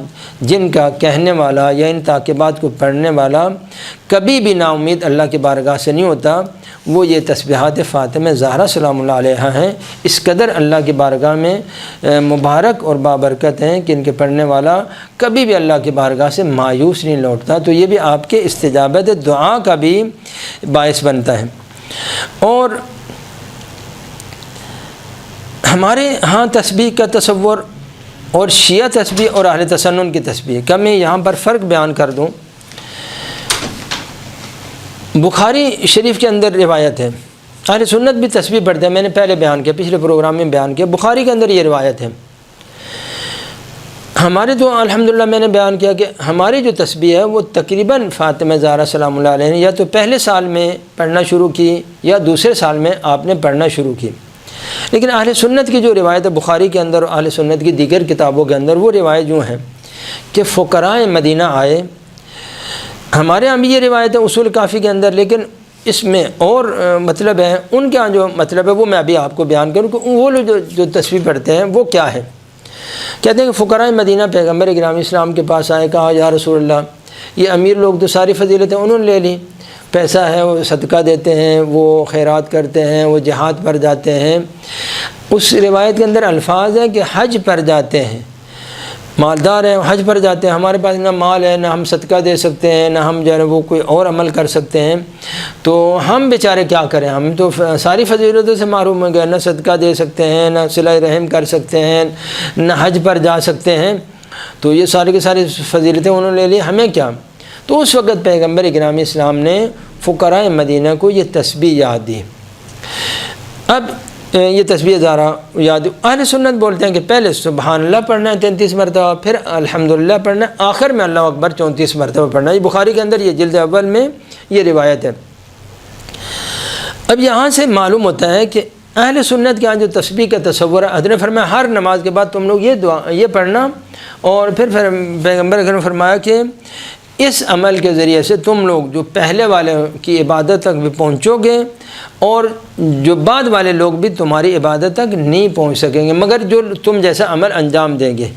A: جن کا کہنے والا یا ان تاکیبات کو پڑھنے والا کبھی بھی نا امید اللہ کی بارگاہ سے نہیں ہوتا، وہ یہ تسبیحات فاطمہ زہرا سلام اللہ علیہا ہیں، اس قدر اللہ کی بارگاہ میں مبارک اور بابرکت ہیں کہ ان کے پڑھنے والا کبھی بھی اللہ کی بارگاہ سے مایوس نہیں لوٹتا، تو یہ بھی آپ کے استجابت دعا کا بھی باعث بنتا ہے۔ اور ہمارے ہاں تسبیح کا تصور اور شیعہ تسبیح اور اہل تسنن کی تسبیح کا میں یہاں پر فرق بیان کر دوں۔ بخاری شریف کے اندر روایت ہے، اہل سنت بھی تسبیح پڑھتے ہیں، میں نے پہلے بیان کیا، پچھلے پروگرام میں بیان کیا، بخاری کے اندر یہ روایت ہے۔ ہمارے تو الحمدللہ میں نے بیان کیا کہ ہماری جو تسبیح ہے وہ تقریباً فاطمہ زہرا سلام اللہ علیہ نے یا تو پہلے سال میں پڑھنا شروع کی یا دوسرے سال میں آپ نے پڑھنا شروع کی، لیکن اہل سنت کی جو روایت ہے بخاری کے اندر اور اہل سنت کی دیگر کتابوں کے اندر وہ روایت جو ہیں کہ فقراء مدینہ آئے، ہمارے ہاں بھی یہ روایت ہے اصول کافی کے اندر، لیکن اس میں اور مطلب ہے، ان کے ہاں جو مطلب ہے وہ میں ابھی آپ کو بیان کروں کہ وہ لوگ جو تسبیح پڑھتے ہیں وہ کیا ہے۔ کہتے ہیں کہ فقراء مدینہ پیغمبر گرامی اسلام کے پاس آئے، کہا یا رسول اللہ یہ امیر لوگ تو ساری فضیلتیں انہوں نے لے لی، پیسہ ہے وہ صدقہ دیتے ہیں، وہ خیرات کرتے ہیں، وہ جہاد پر جاتے ہیں۔ اس روایت کے اندر الفاظ ہیں کہ حج پر جاتے ہیں، مالدار ہیں حج پر جاتے ہیں، ہمارے پاس نہ مال ہے، نہ ہم صدقہ دے سکتے ہیں، نہ ہم جو ہے وہ کوئی اور عمل کر سکتے ہیں، تو ہم بیچارے کیا کریں، ہم تو ساری فضیلتوں سے محروم ہو گئے، نہ صدقہ دے سکتے ہیں، نہ صلہ رحم کر سکتے ہیں، نہ حج پر جا سکتے ہیں، تو یہ ساری کی ساری فضیلتیں انہوں نے لے لی، ہمیں کیا؟ تو اس وقت پیغمبر اکرام اسلام نے فقراء مدینہ کو یہ تسبیح یاد دی۔ اب یہ تسبیح ذرا یاد، اہل سنت بولتے ہیں کہ پہلے سبحان اللہ پڑھنا ہے 33 مرتبہ، پھر الحمدللہ پڑھنا ہے، آخر میں اللہ اکبر 34 مرتبہ پڑھنا ہے۔ یہ بخاری کے اندر یہ جلد اول میں یہ روایت ہے۔ اب یہاں سے معلوم ہوتا ہے کہ اہل سنت کے یہاں جو تسبیح کا تصور ہے، حضرت نے فرمایا ہر نماز کے بعد تم لوگ یہ دعا یہ پڑھنا، اور پھر پیغمبر اکرم نے فرمایا کہ اس عمل کے ذریعے سے تم لوگ جو پہلے والے کی عبادت تک بھی پہنچو گے، اور جو بعد والے لوگ بھی تمہاری عبادت تک نہیں پہنچ سکیں گے مگر جو تم جیسا عمل انجام دیں گے۔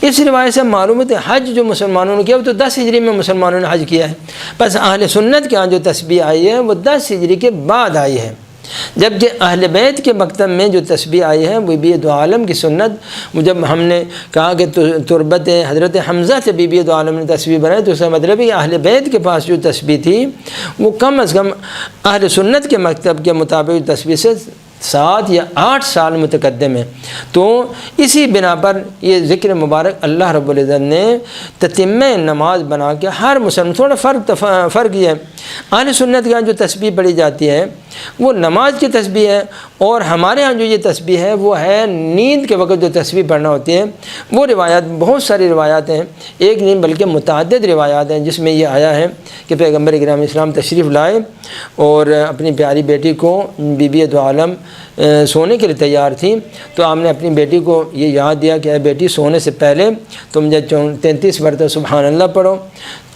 A: اس روایت سے معلوم ہے حج جو مسلمانوں نے کیا وہ تو 10 ہجری میں مسلمانوں نے حج کیا ہے، بس اہل سنت کے ہاں جو تسبیح آئی ہے وہ 10 ہجری کے بعد آئی ہے، جبکہ اہل بیت کے مکتب میں جو تسبیح آئی ہے وہ بی بی دو عالم کی سنت، جب ہم نے کہا کہ تربت حضرت حمزہ سے بی بی دو عالم نے تسبیح بنائی، تو اس کا مطلب ہے کہ اہل بیت کے پاس جو تسبیح تھی وہ کم از کم اہل سنت کے مکتب کے مطابق تسبیح سے 7 یا 8 سال متقدم ہے۔ تو اسی بنا پر یہ ذکر مبارک اللہ رب العزت نے تتمہ نماز بنا کے ہر مسلم، تھوڑا فرق یہ ہے، اہل سنت کے یہاں جو تسبیح پڑھی جاتی ہے وہ نماز کی تسبیح ہے، اور ہمارے ہاں جو یہ تسبیح ہے وہ ہے نیند کے وقت جو تسبیح پڑھنا ہوتی ہے۔ وہ روایات بہت ساری روایات ہیں، ایک نہیں بلکہ متعدد روایات ہیں جس میں یہ آیا ہے کہ پیغمبر اکرام اسلام تشریف لائے اور اپنی پیاری بیٹی کو بی بی دو عالم سونے کے لیے تیار تھیں، تو آپ نے اپنی بیٹی کو یہ یاد دیا کہ اے بیٹی سونے سے پہلے تم جب 33 مرتبہ سبحان اللہ پڑھو،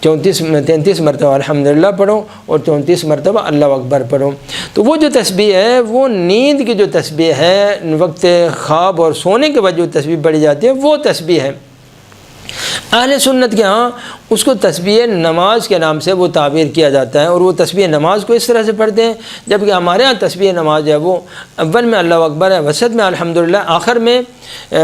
A: 33 مرتبہ الحمدللہ پڑھو، اور 34 مرتبہ اللہ اکبر پڑھو۔ تو وہ جو تسبیح ہے وہ نیند کی جو تسبیح ہے، وقت خواب اور سونے کے وقت جو تسبیح پڑھی جاتی ہے وہ تسبیح ہے۔ اہل سنت کے ہاں اس کو تسبیح نماز کے نام سے وہ تعبیر کیا جاتا ہے، اور وہ تسبیح نماز کو اس طرح سے پڑھتے ہیں، جبکہ ہمارے ہاں تسبیح نماز ہے وہ اول میں اللہ اکبر ہے، وسط میں الحمدللہ، آخر میں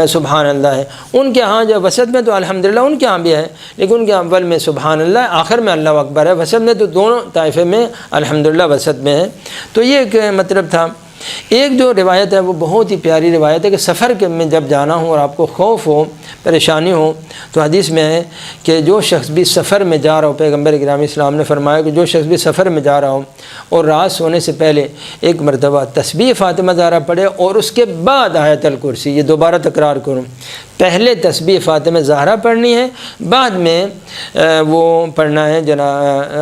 A: سبحان اللہ ہے۔ ان کے ہاں جو وسط میں تو الحمدللہ ان کے ہاں بھی ہے، لیکن ان کے اول میں سبحان اللہ، آخر میں اللہ اکبر ہے، وسط میں تو دونوں طائفے میں الحمدللہ وسط میں ہے۔ تو یہ ایک مطلب تھا۔ ایک جو روایت ہے وہ بہت ہی پیاری روایت ہے کہ سفر کے میں جب جانا ہو اور آپ کو خوف ہو، پریشانی ہو، تو حدیث میں ہے کہ جو شخص بھی سفر میں جا رہا ہو، پیغمبر اکرام اسلام نے فرمایا کہ جو شخص بھی سفر میں جا رہا ہو اور رات سونے سے پہلے ایک مرتبہ تسبیح فاطمہ زہرا پڑھے اور اس کے بعد آیت الکرسی، یہ دوبارہ تکرار کروں، پہلے تسبیح فاطمہ زہرا پڑھنی ہے، بعد میں وہ پڑھنا ہے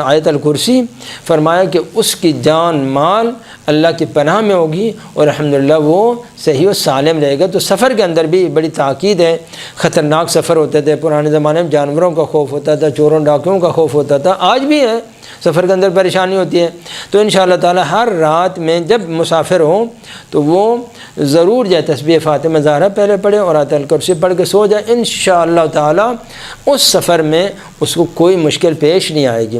A: آیت الکرسی، فرمایا کہ اس کی جان مال اللہ کی پناہ میں ہوگی اور الحمدللہ وہ صحیح و سالم رہے گا۔ تو سفر کے اندر بھی بڑی تاکید ہے، خطرناک سفر ہوتے تھے پرانے زمانے میں، جانوروں کا خوف ہوتا تھا، چوروں ڈاکیوں کا خوف ہوتا تھا، آج بھی ہے، سفر کے اندر پریشانی ہوتی ہے۔ تو انشاءاللہ تعالی ہر رات میں جب مسافر ہوں تو وہ ضرور جائے تسبیح فاطمہ زہرا پہلے پڑھے اور آیت الکرسی پڑھ کے سو جائے، انشاءاللہ تعالی اس سفر میں اس کو کوئی مشکل پیش نہیں آئے گی۔